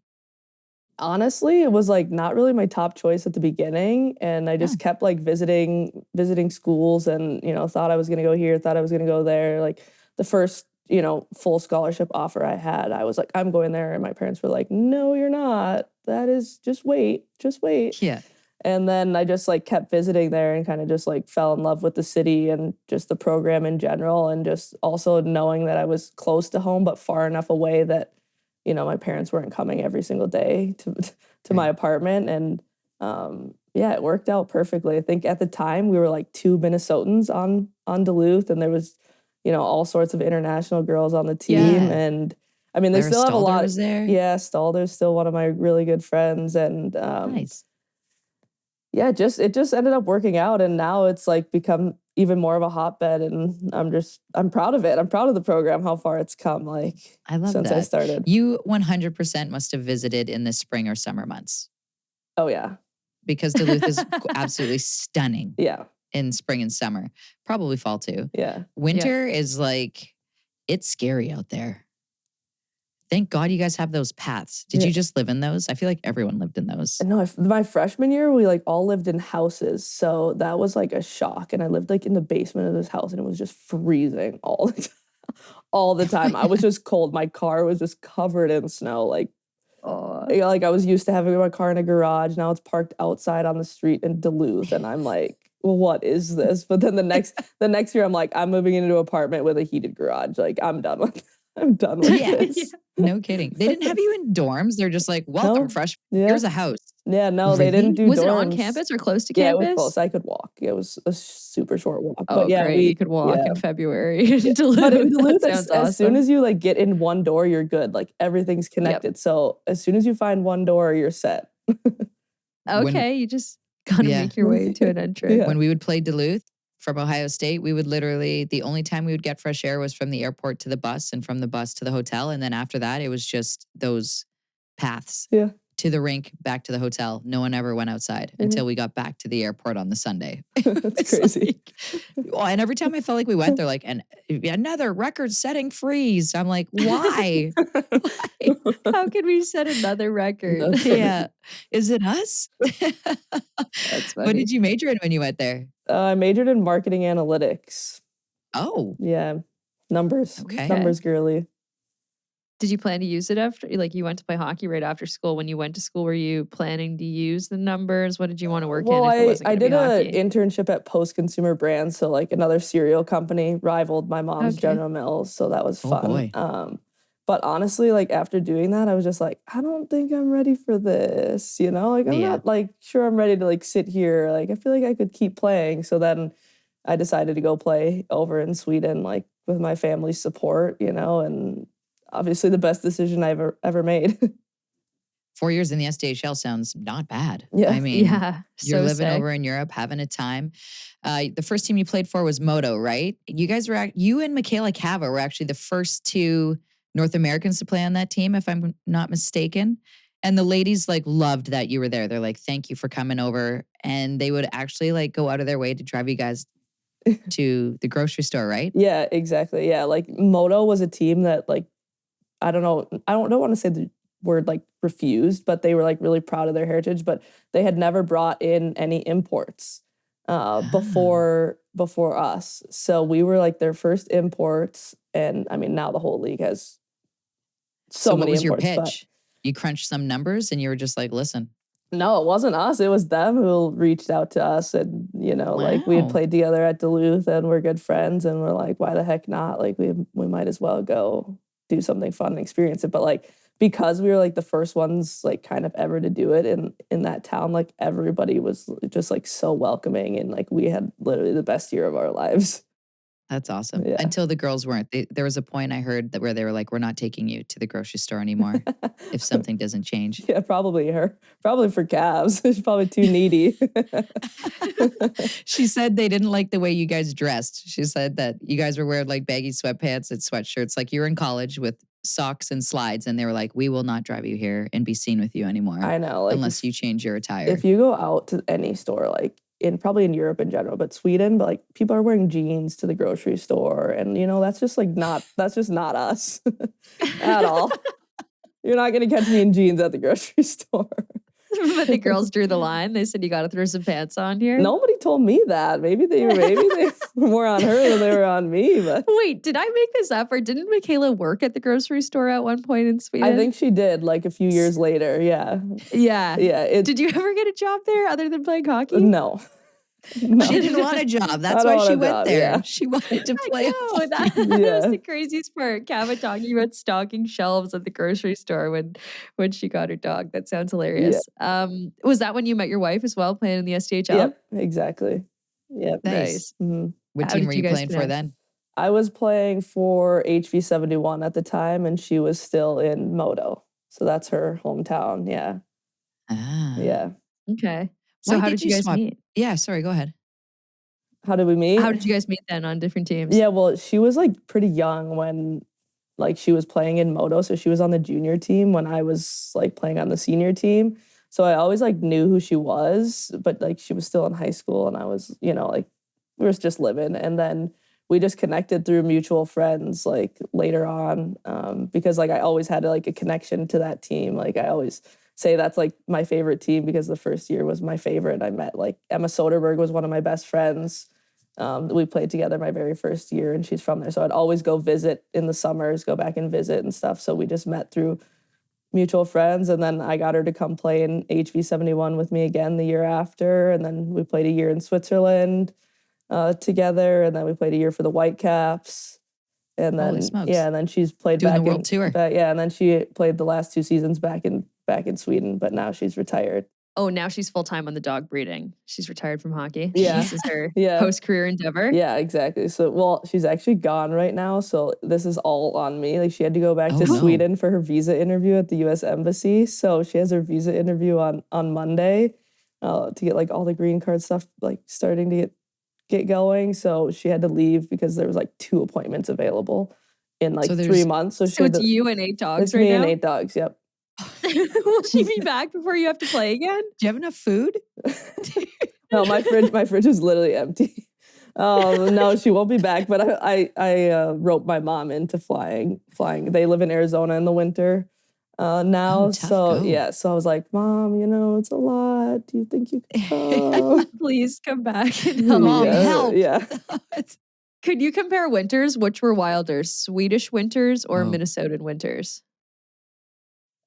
Honestly, it was like not really my top choice at the beginning. And I just kept like visiting schools and, you know, thought I was going to go here, thought I was going to go there. Like the first, you know, full scholarship offer I had, I was like, I'm going there. And my parents were like, no, you're not. That is just wait. Yeah. And then I just like kept visiting there and kind of just like fell in love with the city and just the program in general. And just also knowing that I was close to home, but far enough away that, you know, my parents weren't coming every single day to my apartment. And yeah, it worked out perfectly. I think at the time we were like 2 Minnesotans on Duluth, and there was, you know, all sorts of international girls on the team. Yeah. And I mean, they still have a lot. Was there? Yeah, Stalder's still one of my really good friends. And nice. Yeah, it just ended up working out, and now it's like become even more of a hotbed, and I'm proud of it. I'm proud of the program, how far it's come. Like I love since that. I started. You 100% must have visited in the spring or summer months. Oh yeah, because Duluth is absolutely stunning. Yeah, in spring and summer, probably fall too. Yeah. Winter is like, it's scary out there. Thank God you guys have those paths. Did you just live in those? I feel like everyone lived in those. No, my freshman year, we like all lived in houses. So that was like a shock. And I lived like in the basement of this house and it was just freezing all the time. All the time. I was just cold. My car was just covered in snow. Like I was used to having my car in a garage. Now it's parked outside on the street in Duluth. And I'm like, well, what is this? But then the next year, I'm like, I'm moving into an apartment with a heated garage. Like, I'm done with this. Yeah. No kidding. They didn't have you in dorms. They're just like, welcome, freshman. Here's a house. Yeah, no, they didn't do dorms. Was it on campus or close to campus? Yeah, it was close. I could walk. It was a super short walk. Oh, but yeah, great. You could walk in February in Duluth. But in Duluth, sounds as soon as you like get in one door, you're good. Like everything's connected. So as soon as you find one door, you're set. Okay, you just gotta make your way to an entrance. When we would play Duluth from Ohio State, we would literally, the only time we would get fresh air was from the airport to the bus and from the bus to the hotel. And then after that, it was just those paths to the rink, back to the hotel. No one ever went outside until we got back to the airport on the Sunday. That's crazy. And every time I felt like we went, they're like, and another record-setting freeze. I'm like, why? How can we set another record? Yeah. Is it us? That's funny. What did you major in when you went there? I majored in marketing analytics. Oh. Yeah. Numbers. Okay. Numbers girly. Did you plan to use it after, like you went to play hockey right after school? When you went to school, were you planning to use the numbers? What did you want to work in? If it wasn't I did an internship at Post Consumer Brands. So like another cereal company rivaled my mom's General Mills. So that was fun. Boy. But honestly, like after doing that, I was just like, I don't think I'm ready for this. You know, like I'm not like sure I'm ready to like sit here. Like I feel like I could keep playing. So then I decided to go play over in Sweden, like with my family's support, you know, and obviously the best decision I've ever made. 4 years in the SDHL sounds not bad. Yeah. I mean, you're so living sick. over in Europe, having a time. The first team you played for was Moto, right? You guys were, you and Michaela Cava were actually the first two North Americans to play on that team, if I'm not mistaken. And the ladies like loved that you were there. They're like, thank you for coming over. And they would actually like go out of their way to drive you guys to the grocery store, right? Yeah, exactly. Yeah, like Moto was a team that like, I don't want to say the word like refused, but they were like really proud of their heritage, but they had never brought in any imports before us. So we were like their first imports. And I mean, now the whole league has so many imports. What was your pitch? You crunched some numbers and you were just like, listen. No, it wasn't us. It was them who reached out to us. And, you know, like we had played together at Duluth and we're good friends. And we're like, why the heck not? Like we might as well go do something fun and experience it. But like, because we were like the first ones like kind of ever to do it in that town, like everybody was just like so welcoming. And like we had literally the best year of our lives. That's awesome. Yeah. Until the girls weren't. There was a point I heard that where they were like, we're not taking you to the grocery store anymore if something doesn't change. Yeah, probably her. Probably for calves. She's probably too needy. She said they didn't like the way you guys dressed. She said that you guys were wearing like baggy sweatpants and sweatshirts like you were in college with socks and slides. And they were like, we will not drive you here and be seen with you anymore. I know. Like, unless you change your attire. If you go out to any store, like, probably in Europe in general, but Sweden, but like people are wearing jeans to the grocery store. And you know, that's just not us at all. You're not going to catch me in jeans at the grocery store. But the girls drew the line. They said, you got to throw some pants on here. Nobody told me that. Maybe they were more on her than they were on me. But wait, did I make this up or didn't Michaela work at the grocery store at one point in Sweden? I think she did like a few years later. Yeah. Yeah. Yeah. Did you ever get a job there other than playing hockey? No. She didn't want a job. That's why she went there. Yeah. She wanted to play hockey. That was the craziest part. Cava talking about stocking shelves at the grocery store when she got her dog. That sounds hilarious. Yeah. Was that when you met your wife as well, playing in the SDHL? Yep, exactly. Yep. Nice. Mm-hmm. What team were you playing for then? I was playing for HV71 at the time, and she was still in Moto. So that's her hometown. Yeah. Ah. Yeah. Okay. So how did you guys meet? Yeah, sorry, go ahead. How did we meet? How did you guys meet then on different teams? Yeah, well, she was like pretty young when like she was playing in Moto. So she was on the junior team when I was like playing on the senior team. So I always like knew who she was, but like she was still in high school and I was, you know, like were just living. And then we just connected through mutual friends, like later on, because like I always had like a connection to that team. Like I always say that's like my favorite team because the first year was my favorite. I met like Emma Soderberg was one of my best friends. We played together my very first year, and she's from there. So I'd always go visit in the summers, go back and visit and stuff. So we just met through mutual friends, and then I got her to come play in HV71 with me again the year after, and then we played a year in Switzerland together, and then we played a year for the Whitecaps, and then and then she's played doing back the world tour. And then she played the last 2 seasons back in Sweden, but now she's retired. Oh, now she's full-time on the dog breeding. She's retired from hockey. Yeah. This is her post-career endeavor. Yeah, exactly. So, well, she's actually gone right now. So this is all on me. Like she had to go back to Sweden for her visa interview at the U.S. Embassy. So she has her visa interview on Monday to get like all the green card stuff like starting to get going. So she had to leave because there was like 2 appointments available in like 3 months. So it's you and 8 dogs it's right me now? and 8 dogs, yep. Will she be back before you have to play again? Do you have enough food? No, my fridge is literally empty. No, she won't be back. But I roped my mom into flying. They live in Arizona in the winter now. So I was like, Mom, it's a lot. Do you think you can come? Please come back and help. Mom, help. Yeah. Could you compare winters? Which were wilder, Swedish winters or Minnesotan winters?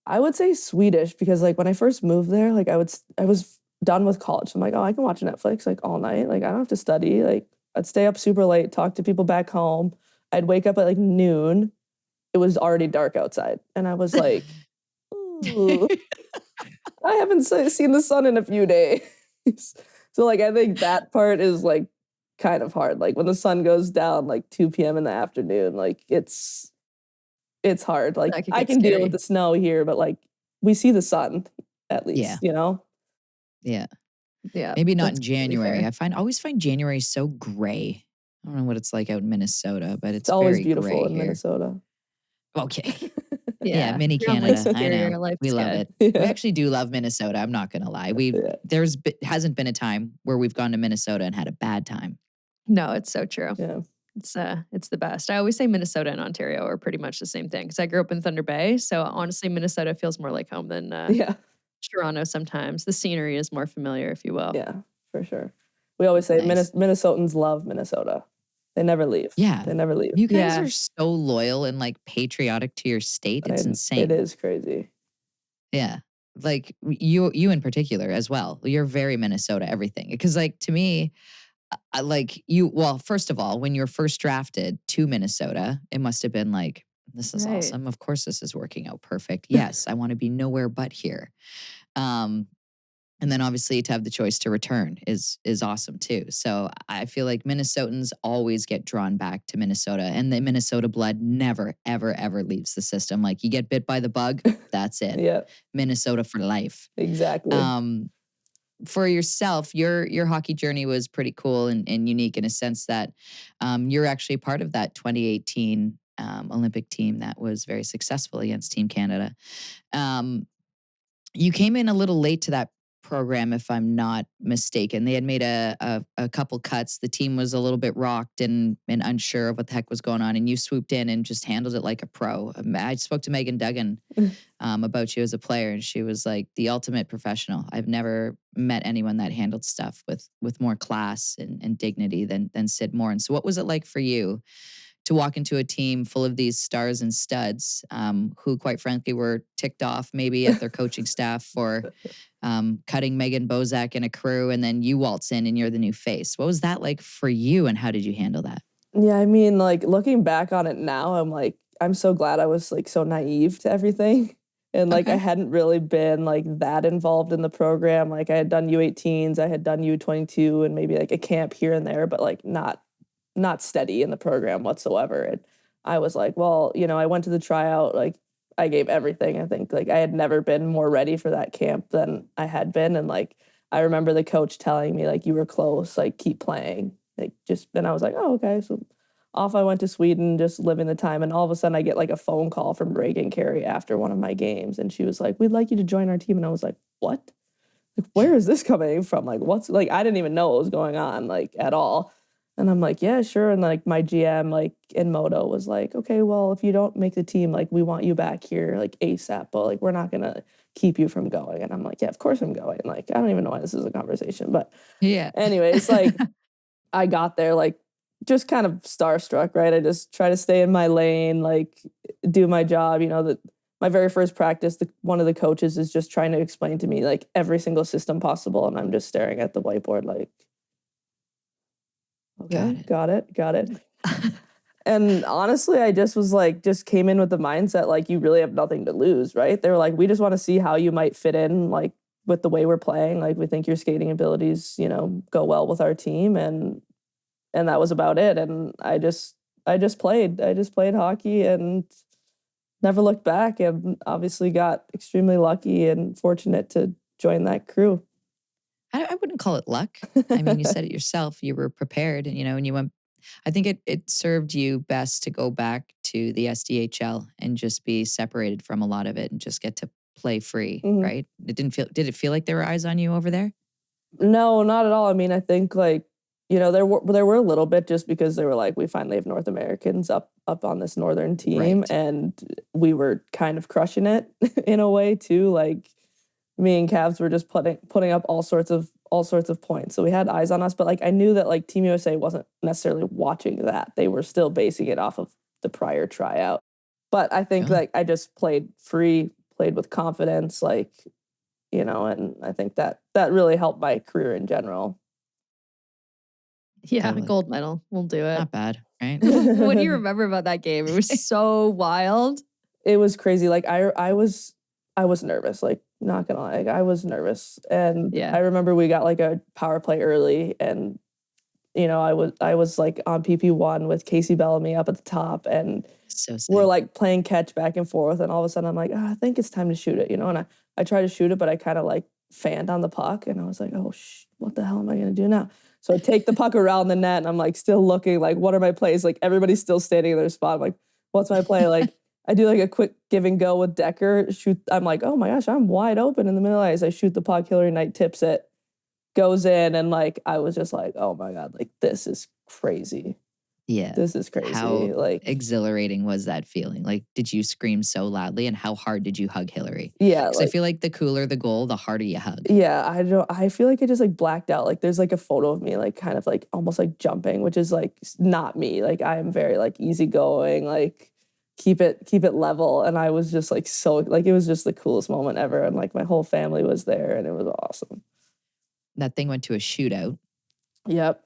I would say Swedish because like when I first moved there, like I was done with college. I'm like, oh, I can watch Netflix like all night. Like I don't have to study. Like I'd stay up super late, talk to people back home. I'd wake up at like noon. It was already dark outside. And I was like, ooh, I haven't seen the sun in a few days. So like I think that part is like kind of hard. Like when the sun goes down like 2 p.m. in the afternoon, like it's hard. Like I can deal with the snow here, but like we see the sun at least, Yeah. Yeah. Maybe not in January. I always find January so gray. I don't know what it's like out in Minnesota, but it's always very beautiful gray in here. Minnesota. Okay. Yeah, mini Canada. I know. We love it. We actually do love Minnesota. I'm not going to lie. Hasn't been a time where we've gone to Minnesota and had a bad time. No, it's so true. Yeah. It's the best. I always say Minnesota and Ontario are pretty much the same thing because I grew up in Thunder Bay. So honestly, Minnesota feels more like home than Toronto sometimes. The scenery is more familiar, if you will. Yeah, for sure. We always say Minnesotans love Minnesota. They never leave. Yeah. They never leave. You guys are so loyal and like patriotic to your state. It's insane. It is crazy. Yeah. Like you in particular as well. You're very Minnesota everything. Because like to me, first of all, when you were first drafted to Minnesota, it must have been like, this is awesome. Of course, this is working out perfect. Yes, I want to be nowhere but here. And then obviously to have the choice to return is awesome too. So I feel like Minnesotans always get drawn back to Minnesota, and the Minnesota blood never, ever, ever leaves the system. Like you get bit by the bug, that's it. Yeah. Minnesota for life. Exactly. For yourself, your hockey journey was pretty cool and unique in a sense that you're actually part of that 2018 Olympic team that was very successful against Team Canada. You came in a little late to that program, if I'm not mistaken. They had made a couple cuts. The team was a little bit rocked and unsure of what the heck was going on, and you swooped in and just handled it like a pro. I spoke to Megan Duggan about you as a player, and she was like the ultimate professional. I've never met anyone that handled stuff with more class and dignity than Sid Morin'S. So what was it like for you to walk into a team full of these stars and studs who, quite frankly, were ticked off maybe at their coaching staff for cutting Megan Bozak and a crew, and then you waltz in and you're the new face? What was that like for you, and how did you handle that? Yeah, I mean, like looking back on it now, I'm so glad I was like so naive to everything. And like I hadn't really been like that involved in the program. Like I had done U18s, I had done U22 and maybe like a camp here and there, but like not steady in the program whatsoever. And I was like, well, I went to the tryout, like I gave everything. I think like I had never been more ready for that camp than I had been. And like, I remember the coach telling me like, you were close, like keep playing. Like then I was like, oh, okay. So off I went to Sweden, just living the time. And all of a sudden I get like a phone call from Reagan Carey after one of my games. And she was like, we'd like you to join our team. And I was like, what? Like, where is this coming from? Like, I didn't even know what was going on like at all. And I'm like, yeah, sure. And like my GM, like in Moto was like, okay, well, if you don't make the team, like we want you back here like ASAP, but like we're not going to keep you from going. And I'm like, yeah, of course I'm going. Like, I don't even know why this is a conversation, but yeah. Anyways, like I got there, like just kind of starstruck, right? I just try to stay in my lane, like do my job. You know, my very first practice, one of the coaches is just trying to explain to me like every single system possible. And I'm just staring at the whiteboard like, okay, got it. And honestly, I just came in with the mindset, like, you really have nothing to lose, right? They were like, we just want to see how you might fit in, like, with the way we're playing. Like, we think your skating abilities, you know, go well with our team. And that was about it. And I just played hockey and never looked back, and obviously got extremely lucky and fortunate to join that crew. I wouldn't call it luck. I mean, you said it yourself. You were prepared, and, you know, and you went. I think it served you best to go back to the SDHL and just be separated from a lot of it and just get to play free, right? Did it feel like there were eyes on you over there? No, not at all. I mean, I think like, you know, there were a little bit, just because they were like, we finally have North Americans up on this northern team, right. And we were kind of crushing it in a way too. Like, me and Cavs were just putting up all sorts of points. So we had eyes on us, but like I knew that like Team USA wasn't necessarily watching that. They were still basing it off of the prior tryout. But I think like I just played free, played with confidence, like, you know, and I think that really helped my career in general. Yeah, totally. Gold medal. We'll do it. Not bad, right? What do you remember about that game? It was so wild. It was crazy. Like I was nervous, like, not gonna lie. Like, I was nervous. And I remember we got like a power play early, and, you know, I was like on PP1 with Casey Bellamy up at the top, and we're like playing catch back and forth, and all of a sudden I'm like, I think it's time to shoot it, you know? And I tried to shoot it, but I kind of like fanned on the puck, and I was like, oh, what the hell am I gonna do now? So I take the puck around the net, and I'm like still looking, like, what are my plays? Like, everybody's still standing in their spot. I'm like, what's my play? Like, I do like a quick give and go with Decker. Shoot, I'm like, oh my gosh, I'm wide open in the middle ice. I shoot the puck, Hillary Knight tips it, goes in, and like I was just like, oh my God, like this is crazy. Yeah. This is crazy. How like exhilarating was that feeling? Like, did you scream so loudly, and how hard did you hug Hillary? Yeah. Because I feel like the cooler the goal, the harder you hug. Yeah, I feel like I just like blacked out. Like, there's like a photo of me like kind of like almost like jumping, which is like not me. Like, I am very like easygoing, like keep it level. And I was just like so like, it was just the coolest moment ever. And like my whole family was there, and it was awesome. That thing went to a shootout. Yep.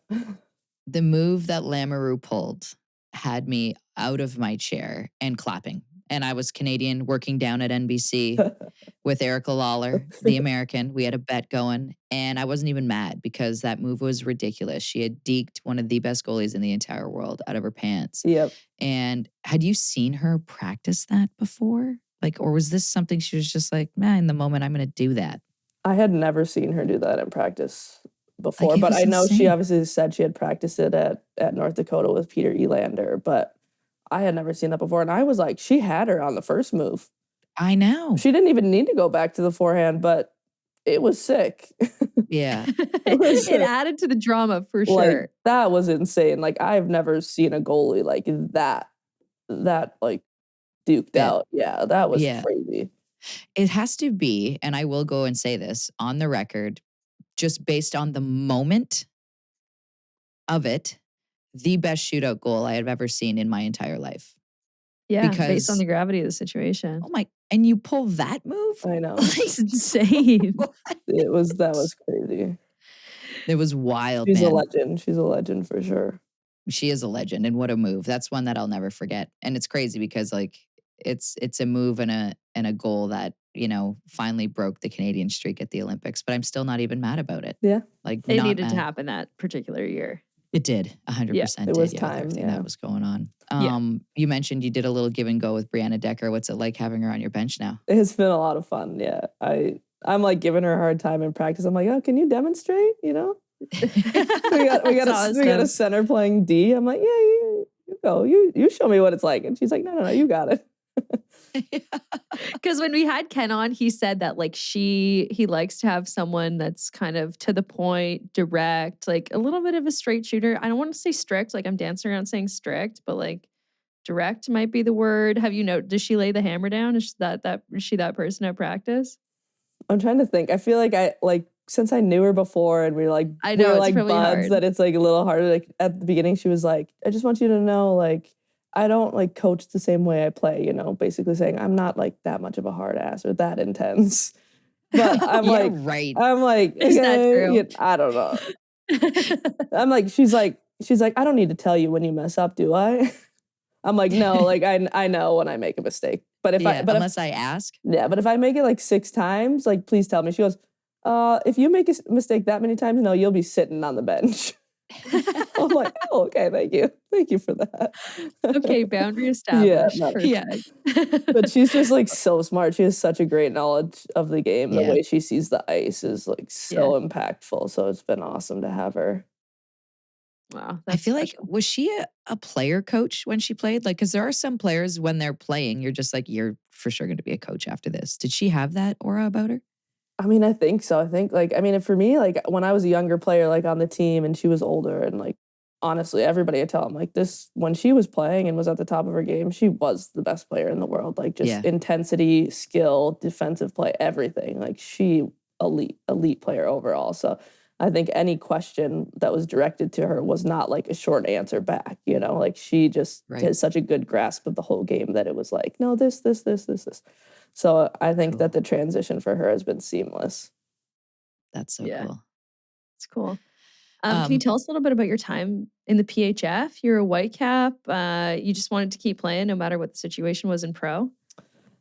The move that Lamoureux pulled had me out of my chair and clapping. And I was Canadian, working down at NBC with Erica Lawler, the American. We had a bet going, and I wasn't even mad because that move was ridiculous. She had deked one of the best goalies in the entire world out of her pants. Yep. And had you seen her practice that before? Like, or was this something she was just like, man, in the moment, I'm going to do that? I had never seen her do that in practice before, but I know she obviously said she had practiced it at North Dakota with Peter Elander, but I had never seen that before. And I was like, she had her on the first move. I know. She didn't even need to go back to the forehand, but it was sick. Yeah. It added to the drama for sure. Like, that was insane. Like, I've never seen a goalie like that like duked out. Yeah, that was crazy. It has to be, and I will go and say this on the record, just based on the moment of it, the best shootout goal I have ever seen in my entire life. Yeah, because, based on the gravity of the situation. Oh my, and you pull that move? I know. It's insane. That was crazy. It was wild, She's man. a legend. She's a legend for sure. She is a legend, and what a move. That's one that I'll never forget. And it's crazy because like it's a move and a goal that, you know, finally broke the Canadian streak at the Olympics, but I'm still not even mad about it. Yeah. Like, it needed to happen that particular year. It did. 100% it was time. Everything that was going on. You mentioned you did a little give and go with Brianna Decker. What's it like having her on your bench now? It's been a lot of fun. Yeah. I'm like giving her a hard time in practice. I'm like, oh, can you demonstrate? You know, we got a center playing D. I'm like, yeah, you go. You show me what it's like. And she's like, no, you got it. Because when we had Ken on, he said that like he likes to have someone that's kind of to the point, direct, like a little bit of a straight shooter. I don't want to say strict, like I'm dancing around saying strict, but like direct might be the word. Have you know? Does she lay the hammer down? Is she that person at practice? I'm trying to think. I feel like since I knew her before and we were like buds, hard. That it's like a little harder. Like at the beginning, she was like, "I just want you to know, like, I don't like coach the same way I play." You know, basically saying I'm not like that much of a hard ass or that intense. But I'm right. I'm like, is that true? I don't know. I'm like, she's like, I don't need to tell you when you mess up, do I? I'm like, no, like I know when I make a mistake. But unless I ask. Yeah, but if I make it like 6 times, like please tell me. She goes, if you make a mistake that many times, no, you'll be sitting on the bench. I'm like, oh, okay, thank you for that. Okay, boundary established. Yeah. But she's just like so smart. She has such a great knowledge of the game. The way she sees the ice is like so impactful. So it's been awesome to have her. Wow. I feel like, was she a player coach when she played? Like, because there are some players when they're playing, you're just like, you're for sure going to be a coach after this. Did she have that aura about her? I mean, I think so. I think for me, like when I was a younger player, like on the team and she was older and like, honestly, everybody I tell them like this, when she was playing and was at the top of her game, she was the best player in the world. Like just intensity, skill, defensive play, everything. Like she elite player overall. So I think any question that was directed to her was not like a short answer back, you know, like she just has such a good grasp of the whole game that it was like, no, this. So I think that the transition for her has been seamless. That's so cool. It's cool. Can you tell us a little bit about your time in the PHF? You're a Whitecap. You just wanted to keep playing no matter what the situation was in pro?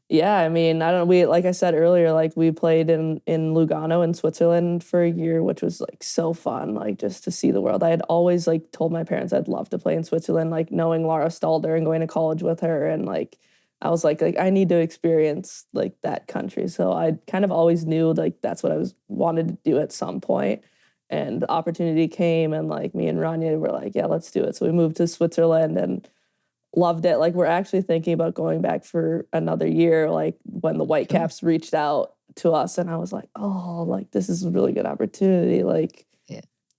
Yeah, I mean, like I said earlier, like we played in Lugano in Switzerland for a year, which was like so fun, like just to see the world. I had always like told my parents I'd love to play in Switzerland, like knowing Laura Stalder and going to college with her. And like, I was like I need to experience like that country. So I kind of always knew like that's what I wanted to do at some point. And the opportunity came and like me and Rania were like, yeah, let's do it. So we moved to Switzerland and loved it. Like we're actually thinking about going back for another year, like when the Whitecaps reached out to us and I was like, oh, like this is a really good opportunity. Like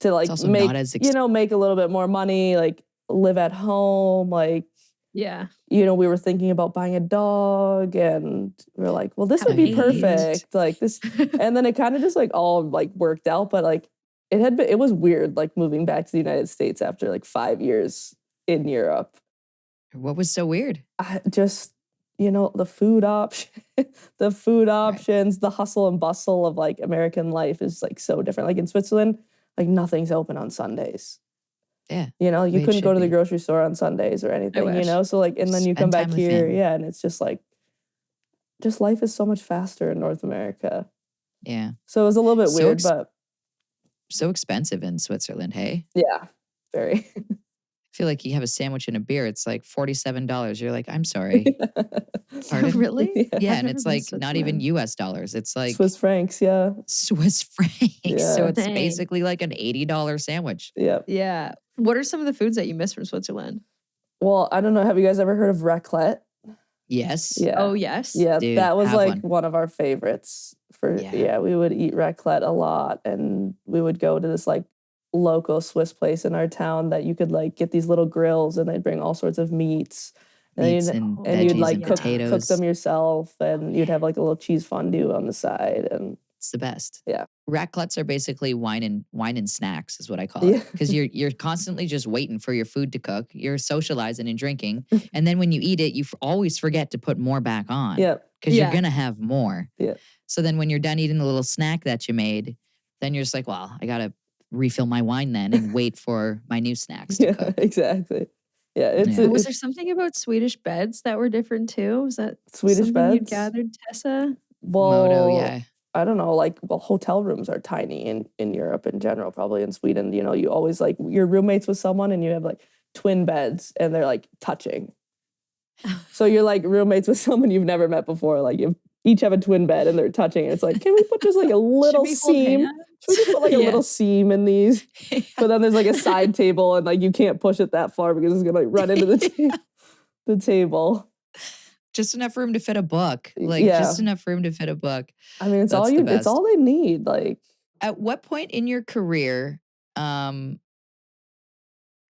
to like make, make a little bit more money, like live at home. Like, we were thinking about buying a dog and we're like, well, this would be perfect. Like this. And then it kind of just like all like worked out. But like it was weird, like moving back to the United States after like 5 years in Europe. What was so weird? Just, the food options, the hustle and bustle of like American life is like so different. Like in Switzerland, like nothing's open on Sundays. Yeah. You couldn't go to the grocery store on Sundays or anything, So like, and then you come back here. Yeah. And it's just like, just life is so much faster in North America. Yeah. So it was a little bit weird, but. So expensive in Switzerland, hey? Yeah, very. I feel like you have a sandwich and a beer, it's like $47. You're like, I'm sorry. Pardon? Really? Yeah, and it's like not even US dollars. It's like Swiss francs, yeah. Swiss francs. Yeah. So it's basically like an $80 sandwich. Yeah. Yeah. What are some of the foods that you miss from Switzerland? Well, I don't know. Have you guys ever heard of raclette? Yes. Yeah. Oh, yes. Yeah, dude, that was like one of our favorites. We would eat raclette a lot and we would go to this like local Swiss place in our town that you could like get these little grills and they'd bring all sorts of meats and you'd like cook them yourself and you'd have like a little cheese fondue on the side and it's the best. Yeah. Raclettes are basically wine and snacks is what I call it. Because you're constantly just waiting for your food to cook. You're socializing and drinking. And then when you eat it, you always forget to put more back on. Because you're going to have more. Yeah. So then when you're done eating the little snack that you made, then you're just like, well, I got to refill my wine then and wait for my new snacks to cook. Exactly. Yeah. Was there something about Swedish beds that were different too? Was that Swedish beds you gathered, Tessa? Well, Moto, yeah. I don't know, hotel rooms are tiny in Europe in general, probably in Sweden. You always like your roommates with someone and you have like twin beds and they're like touching. So you're like roommates with someone you've never met before. Like you each have a twin bed and they're touching. And it's like, can we put just like a little seam? Should we just put like a little seam in these? But then there's like a side table and like you can't push it that far because it's gonna like run into the table. Just enough room to fit a book. Like just enough room to fit a book. I mean, it's all they need. Like, at what point in your career, I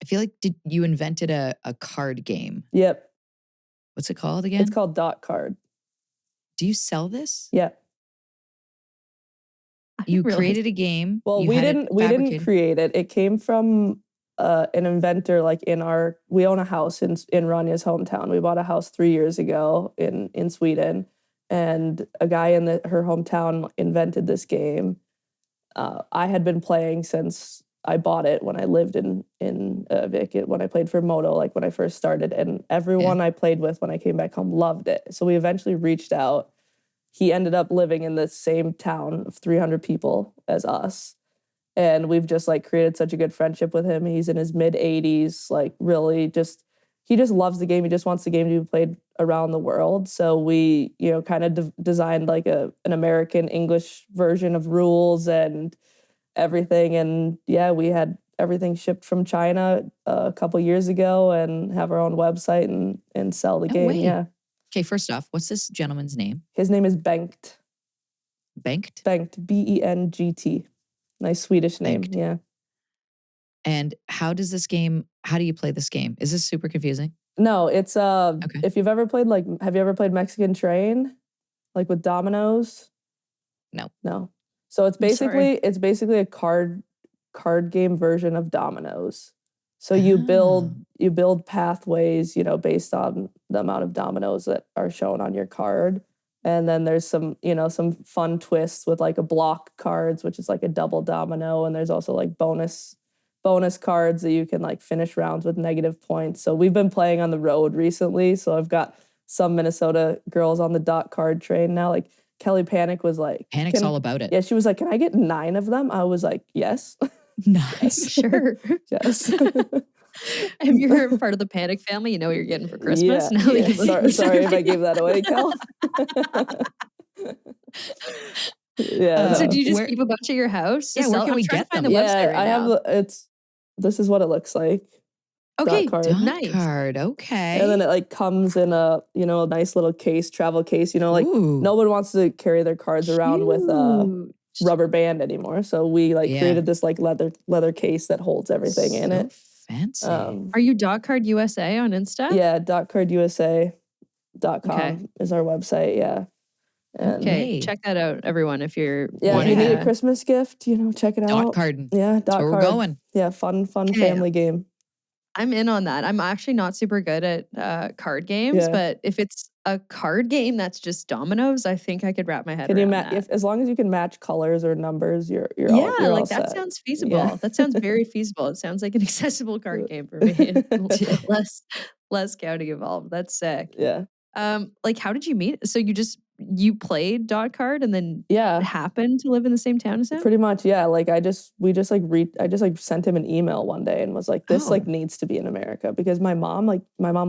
feel like you invented a card game? Yep. What's it called again? It's called Dot Card. Do you sell this? Yeah. You created a game. Well, we didn't create it. It came from an inventor. Like we own a house in Ranya's hometown. We bought a house 3 years ago in Sweden, and a guy in her hometown invented this game. I had been playing since I bought it when I lived in Vic, when I played for Moto, like when I first started, and everyone I played with when I came back home loved it. So we eventually reached out. He ended up living in the same town of 300 people as us. And we've just like created such a good friendship with him. He's in his mid 80s, like really he just loves the game. He just wants the game to be played around the world. So we, kind of designed like an American English version of rules and everything. And yeah, we had everything shipped from China a couple years ago and have our own website and sell the game. Way. Yeah. Okay, first off, what's this gentleman's name? His name is Bengt. Bengt? Bengt, Bengt. Nice Swedish name, Bengt. yeah. And how do you play this game? Is this super confusing? No, it's if you've ever played have you ever played Mexican Train? Like with dominoes? No. So it's basically a card game version of dominoes. So you build pathways, based on the amount of dominoes that are shown on your card. And then there's some fun twists with like a block cards, which is like a double domino. And there's also like bonus cards that you can like finish rounds with negative points. So we've been playing on the road recently. So I've got some Minnesota girls on the Dot Card train now. Like Kelly Panic was like... Panic's all about it. Yeah, she was like, can I get 9 of them? I was like, yes. Nice. Sure. Yes. If you're part of the Panic family, you know what you're getting for Christmas. Sorry if I gave that away, Kel. Yeah. So do you just keep a bunch at your house? Yeah, where can we get them? This is what it looks like. Okay, Dot Dot nice. Card, okay. And then it like comes in a nice little case, travel case. Like no one wants to carry their cards around with a rubber band anymore. So we created this like leather case that holds everything in it. Fancy. Are you Dot Card USA on Insta? Yeah, dotcardusa.com is our website. Yeah. And okay, check that out, everyone. If you need a Christmas gift, check it out. Dot Card. Yeah, Dot Card. We're going. Yeah, fun family game. I'm in on that. I'm actually not super good at card games, but if it's a card game that's just dominoes, I think I could wrap my head around that. As long as you can match colors or numbers, you're that all set. Sounds feasible. Yeah. That sounds very feasible. It sounds like an accessible card game for me. less counting involved. That's sick. Yeah. How did you meet? So you played Dot Card and then happened to live in the same town as him? Pretty much, yeah. I just sent him an email one day and was like, this needs to be in America, because my mom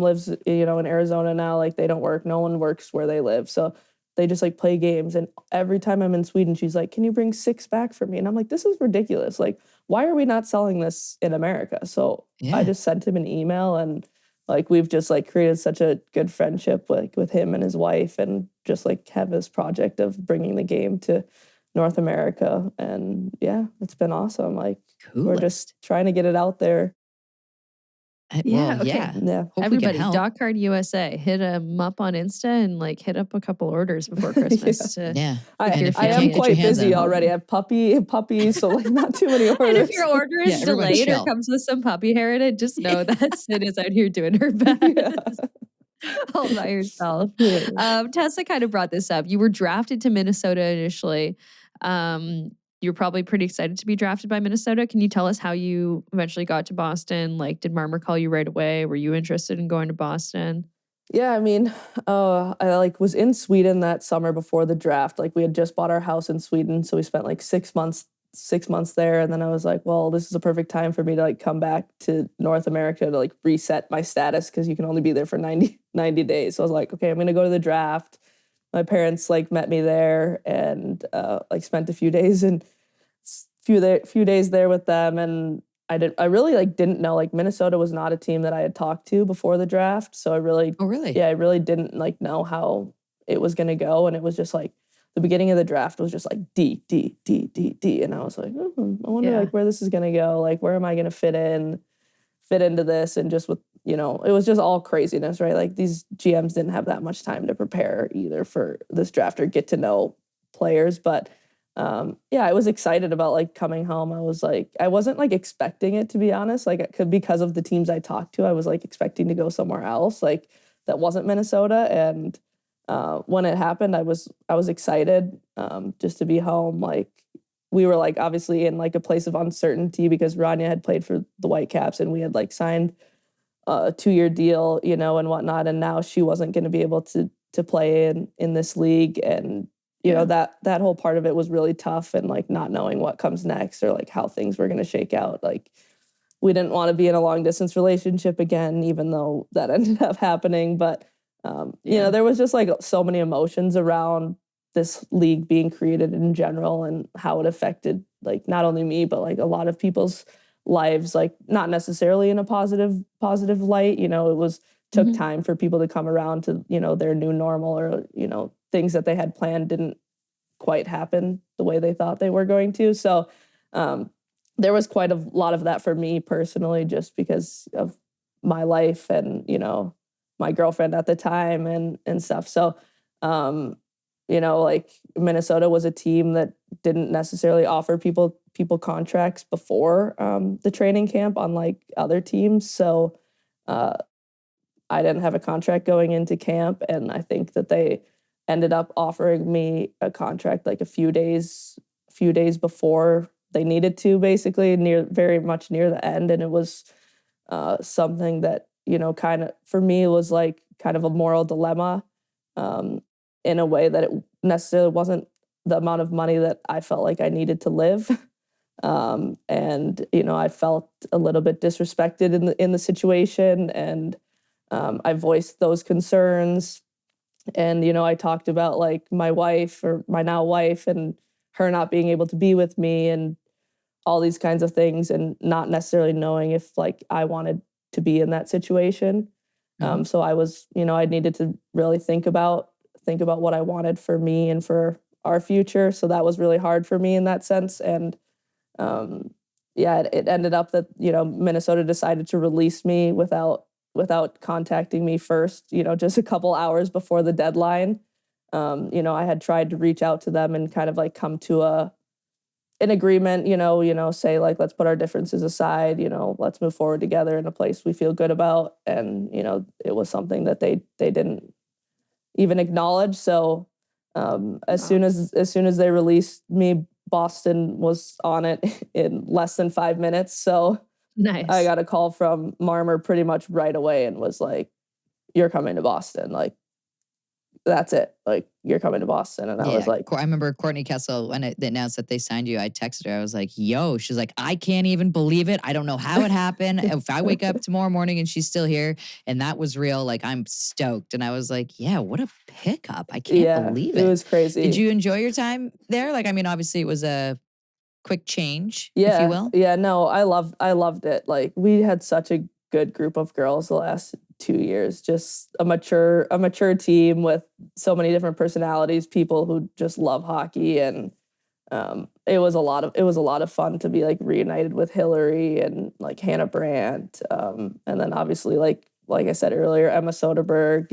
lives in Arizona now. Like they don't work. No one works where they live. So they just play games. And every time I'm in Sweden, she's like, can you bring 6 back for me? And I'm like, this is ridiculous. Like, why are we not selling this in America? So I just sent him an email, and we've just created such a good friendship with him and his wife, and just have this project of bringing the game to North America. And yeah, it's been awesome. We're just trying to get it out there. Yeah. Everybody, Dot Card USA, hit them up on Insta and hit up a couple orders before Christmas. I am quite busy already. I have puppies, so not too many orders. And if your order is delayed or comes with some puppy hair in it, just know that Sid is out here doing her best. All by yourself. Tessa kind of brought this up. You were drafted to Minnesota initially. You're probably pretty excited to be drafted by Minnesota. Can you tell us how you eventually got to Boston? Did Marmer call you right away? Were you interested in going to Boston? Yeah, I mean, I was in Sweden that summer before the draft. We had just bought our house in Sweden, so we spent 6 months there, and then I was like, well, this is a perfect time for me to come back to North America to reset my status, because you can only be there for 90 days. So I was like, okay, I'm gonna go to the draft. My parents met me there, and spent a few days there with them, and I really like didn't know, like Minnesota was not a team that I had talked to before the draft. So I really, really? I really didn't like know how it was going to go. And it was just like the beginning of the draft was just like D. And I was like, I wonder like where this is going to go. Like, where am I going to fit into this? And just with, it was just all craziness, right? Like these GMs didn't have that much time to prepare either for this draft or get to know players. But I was excited about like coming home. I was like, I wasn't like expecting it, to be honest. Like because of the teams I talked to, I was like expecting to go somewhere else, like that wasn't Minnesota. And when it happened, I was excited just to be home. Like we were like obviously in like a place of uncertainty because Rania had played for the Whitecaps and we had like signed a 2-year deal, and whatnot. And now she wasn't going to be able to play in this league. And that whole part of it was really tough, and like not knowing what comes next or like how things were going to shake out. Like we didn't want to be in a long distance relationship again, even though that ended up happening. But there was just like so many emotions around this league being created in general and how it affected like not only me, but like a lot of people's lives, like not necessarily in a positive light. It took time for people to come around to, their new normal, or, things that they had planned didn't quite happen the way they thought they were going to. So there was quite a lot of that for me personally, just because of my life and, my girlfriend at the time and stuff. So, like Minnesota was a team that didn't necessarily offer people contracts before the training camp, unlike other teams. So I didn't have a contract going into camp, and I think that they ended up offering me a contract like a few days before they needed to, basically very much near the end. And it was something that, kind of for me was like kind of a moral dilemma in a way that it necessarily wasn't the amount of money that I felt like I needed to live. And, I felt a little bit disrespected in the situation, and I voiced those concerns. And, I talked about like my wife, or my now wife, and her not being able to be with me and all these kinds of things, and not necessarily knowing if like I wanted to be in that situation. So I was, I needed to really think about what I wanted for me and for our future. So that was really hard for me in that sense. And it ended up that, Minnesota decided to release me without contacting me first, just a couple hours before the deadline. I had tried to reach out to them and kind of like come to an agreement, say like, let's put our differences aside, let's move forward together in a place we feel good about. And, it was something that they didn't even acknowledge. So as soon as they released me, Boston was on it in less than 5 minutes. So nice. I got a call from Marmer pretty much right away and was like, "You're coming to Boston. Like, that's it. Like, you're coming to Boston." And I was like, I remember Courtney Kessel, when they announced that they signed you, I texted her. I was like, yo, she's like, I can't even believe it. I don't know how it happened. If I wake up tomorrow morning and she's still here and that was real, like, I'm stoked. And I was like, yeah, what a pickup. I can't believe it. It was crazy. Did you enjoy your time there? Like, I mean, obviously it was a quick change, if you will. Yeah, no, I loved it. Like, we had such a good group of girls the last 2 years, just a mature team with so many different personalities, people who just love hockey. And it was a lot of fun to be like reunited with Hillary and like Hannah Brandt. And then obviously like I said earlier, Emma Soderberg,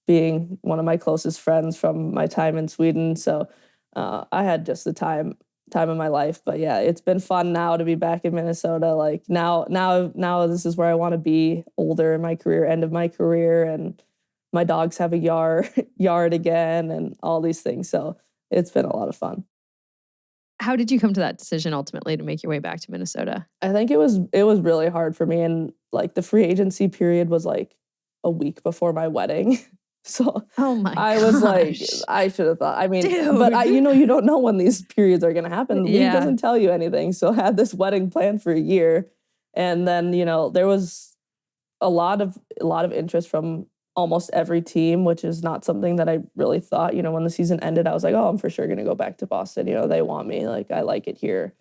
being one of my closest friends from my time in Sweden. So I had just the time of my life. But yeah, it's been fun now to be back in Minnesota. Like now this is where I want to be, older in my career, end of my career, and my dogs have a yard again and all these things. So it's been a lot of fun. How did you come to that decision ultimately to make your way back to Minnesota? I think it was really hard for me, and like the free agency period was like a week before my wedding. So I was like, I should have thought. I mean, dude. But you don't know when these periods are going to happen. The league doesn't tell you anything. So I had this wedding planned for a year, and then there was a lot of interest from almost every team, which is not something that I really thought. When the season ended, I was like, oh, I'm for sure going to go back to Boston. They want me. Like, I like it here.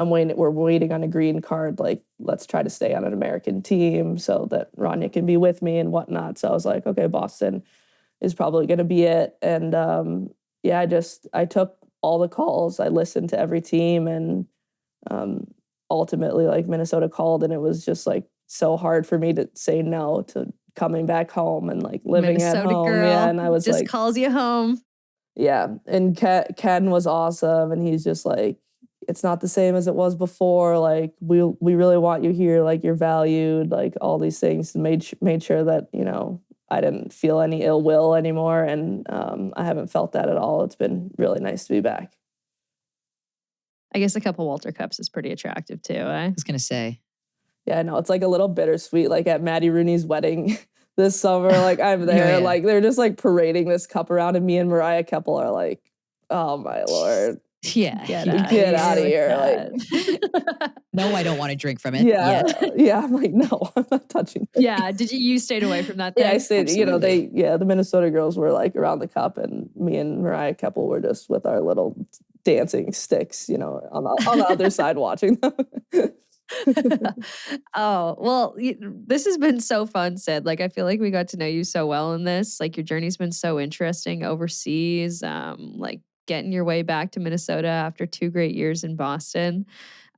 we're waiting on a green card. Like, let's try to stay on an American team so that Rania can be with me and whatnot. So I was like, okay, Boston is probably going to be it. And I took all the calls. I listened to every team, and ultimately, like, Minnesota called, and it was just like so hard for me to say no to coming back home and like living Minnesota at home. Girl, yeah, and I was just like, calls you home. Yeah, and Ken was awesome, and he's just like, it's not the same as it was before. Like, we really want you here. Like, you're valued. Like, all these things, and made sure that, you know, I didn't feel any ill will anymore, and I haven't felt that at all. It's been really nice to be back. I guess a couple Walter Cups is pretty attractive too, eh? I was gonna say. Yeah, I know. It's like a little bittersweet. Like at Maddie Rooney's wedding this summer, like I'm there, like they're just like parading this cup around, and me and Mariah Keppel are like, oh my Lord. Yeah. Get out of here. Like, no, I don't want to drink from it yet. Yeah, I'm like, no, I'm not touching it. Yeah, you stayed away from that thing? Yeah, I stayed, Absolutely. The Minnesota girls were like around the cup, and me and Mariah Keppel were just with our little dancing sticks, on the other side watching them. Oh, well, this has been so fun, Sid. Like, I feel like we got to know you so well in this. Like, your journey's been so interesting overseas, like getting your way back to Minnesota after 2 great years in Boston.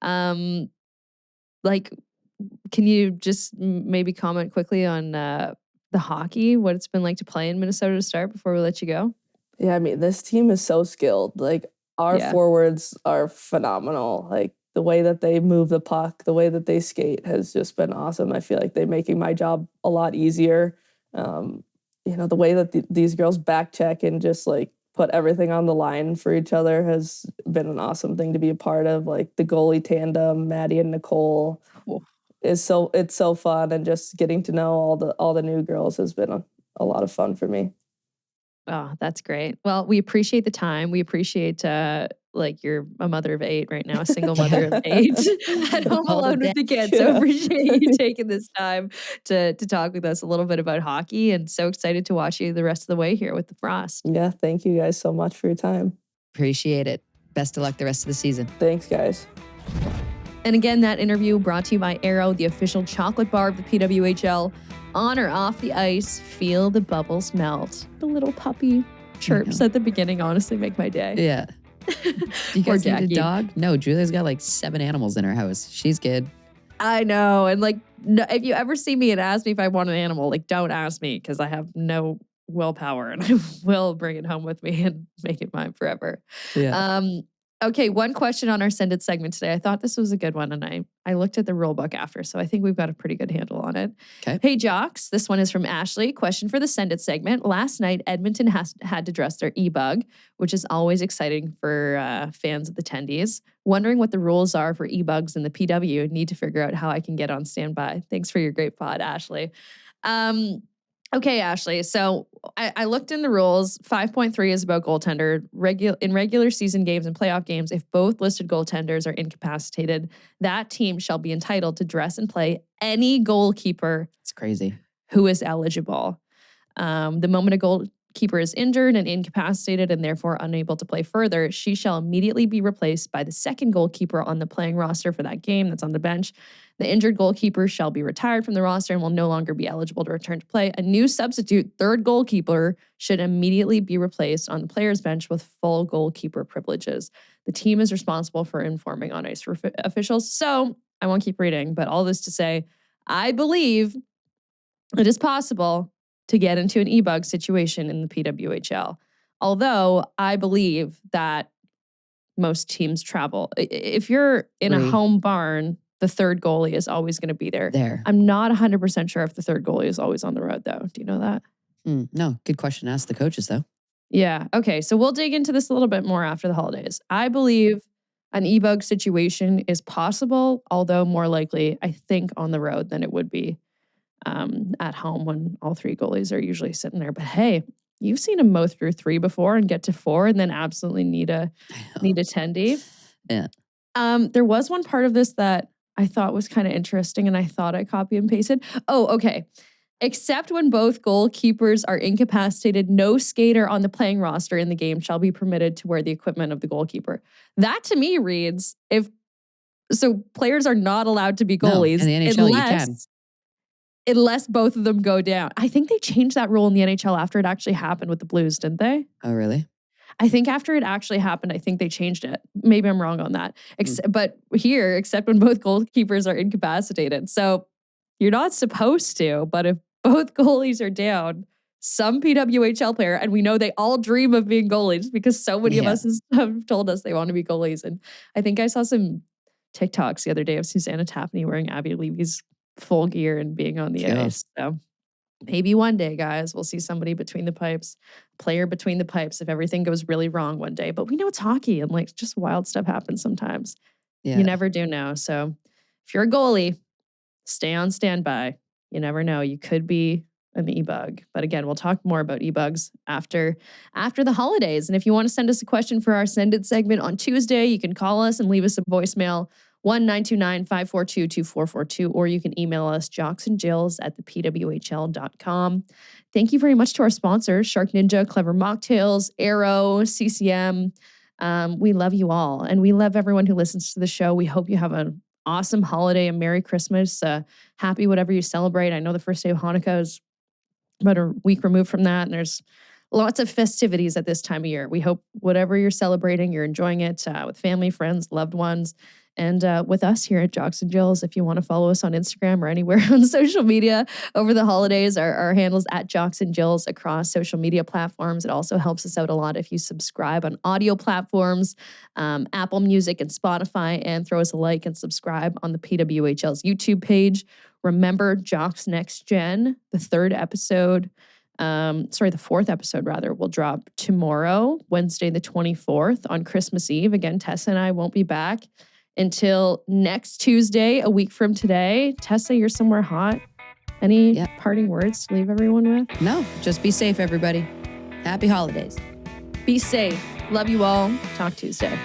Like, can you just maybe comment quickly on the hockey, what it's been like to play in Minnesota to start before we let you go? Yeah, I mean, this team is so skilled. Like, our forwards are phenomenal. Like, the way that they move the puck, the way that they skate has just been awesome. I feel like they're making my job a lot easier. The way that these girls back check and just like put everything on the line for each other has been an awesome thing to be a part of. Like the goalie tandem, Maddie and Nicole, it's so fun, and just getting to know all the new girls has been a lot of fun for me. Oh, that's great. Well, we appreciate the time. We appreciate like you're a mother of 8 right now, a single mother of 8 at home alone with the kids. So appreciate you taking this time to talk with us a little bit about hockey, and so excited to watch you the rest of the way here with the Frost. Yeah, thank you guys so much for your time. Appreciate it. Best of luck the rest of the season. Thanks, guys. And again, that interview brought to you by Aero, the official chocolate bar of the PWHL. On or off the ice, feel the bubbles melt. The little puppy chirps at the beginning honestly make my day. Yeah. You guys need a dog? No, Julia's got like 7 animals in her house. She's good. I know. And like, no, if you ever see me and ask me if I want an animal, like, don't ask me, because I have no willpower, and I will bring it home with me and make it mine forever. Yeah. Okay, one question on our Send It segment today. I thought this was a good one, and I looked at the rule book after, so I think we've got a pretty good handle on it. Okay. Hey, Jocks, this one is from Ashley. Question for the Send It segment. Last night, Edmonton had to dress their e-bug, which is always exciting for fans of the Tendies. Wondering what the rules are for e-bugs in the PW. Need to figure out how I can get on standby. Thanks for your great pod, Ashley. Okay, Ashley. So I looked in the rules. 5.3 is about goaltender. In regular season games and playoff games, if both listed goaltenders are incapacitated, that team shall be entitled to dress and play any goalkeeper. It's crazy. Who is eligible. The moment a goalkeeper is injured and incapacitated and therefore unable to play further, she shall immediately be replaced by the second goalkeeper on the playing roster for that game that's on the bench. The injured goalkeeper shall be retired from the roster and will no longer be eligible to return to play. A new substitute third goalkeeper should immediately be replaced on the player's bench with full goalkeeper privileges. The team is responsible for informing on ice officials. So I won't keep reading, but all this to say, I believe it is possible to get into an e-bug situation in the PWHL. Although I believe that most teams travel. If you're in a home barn, the third goalie is always going to be there. I'm not 100% sure if the third goalie is always on the road, though. Do you know that? No, good question. Ask the coaches, though. Yeah. Okay. So we'll dig into this a little bit more after the holidays. I believe an e-bug situation is possible, although more likely, I think, on the road than it would be at home when all 3 goalies are usually sitting there. But hey, you've seen them mow through 3 before and get to 4 and then absolutely need a tendy. Yeah. There was one part of this that I thought was kind of interesting, and I thought I copy and pasted. Oh, okay. Except when both goalkeepers are incapacitated, no skater on the playing roster in the game shall be permitted to wear the equipment of the goalkeeper. That to me reads, if So players are not allowed to be goalies. No, in the NHL, you can. Unless both of them go down. I think they changed that rule in the NHL after it actually happened with the Blues, didn't they? Oh, really? I think after it actually happened, I think they changed it. Maybe I'm wrong on that. But here, except when both goalkeepers are incapacitated. So you're not supposed to, but if both goalies are down, some PWHL player, and we know they all dream of being goalies because so many of us have told us they want to be goalies. And I think I saw some TikToks the other day of Susanna Tapney wearing Abby Levy's full gear and being on the ice. So maybe one day, guys, we'll see somebody between the pipes, player between the pipes if everything goes really wrong one day. But we know it's hockey and like just wild stuff happens sometimes. Yeah. You never do know. So if you're a goalie, stay on standby. You never know. You could be an e-bug. But again, we'll talk more about e-bugs after the holidays. And if you want to send us a question for our Send It segment on Tuesday, you can call us and leave us a voicemail, 1-929-542-2442, or you can email us jocksinjills@thepwhl.com. Thank you very much to our sponsors, Shark Ninja, Clever Mocktails, AERO, CCM. We love you all, and we love everyone who listens to the show. We hope you have an awesome holiday, a Merry Christmas, happy whatever you celebrate. I know the first day of Hanukkah is about a week removed from that, and there's lots of festivities at this time of year. We hope whatever you're celebrating, you're enjoying it with family, friends, loved ones, and with us here at Jocks and Jills. If you want to follow us on Instagram or anywhere on social media over the holidays, our handle's at Jocks and Jills across social media platforms. It also helps us out a lot if you subscribe on audio platforms, Apple Music and Spotify, and throw us a like and subscribe on the PWHL's YouTube page. Remember, Jocks Next Gen, the fourth episode rather, will drop tomorrow, Wednesday the 24th, on Christmas Eve. Again, Tessa and I won't be back until next Tuesday, a week from today. Tessa, you're somewhere hot. Any parting words to leave everyone with? No, just be safe, everybody. Happy holidays. Be safe. Love you all. Talk Tuesday.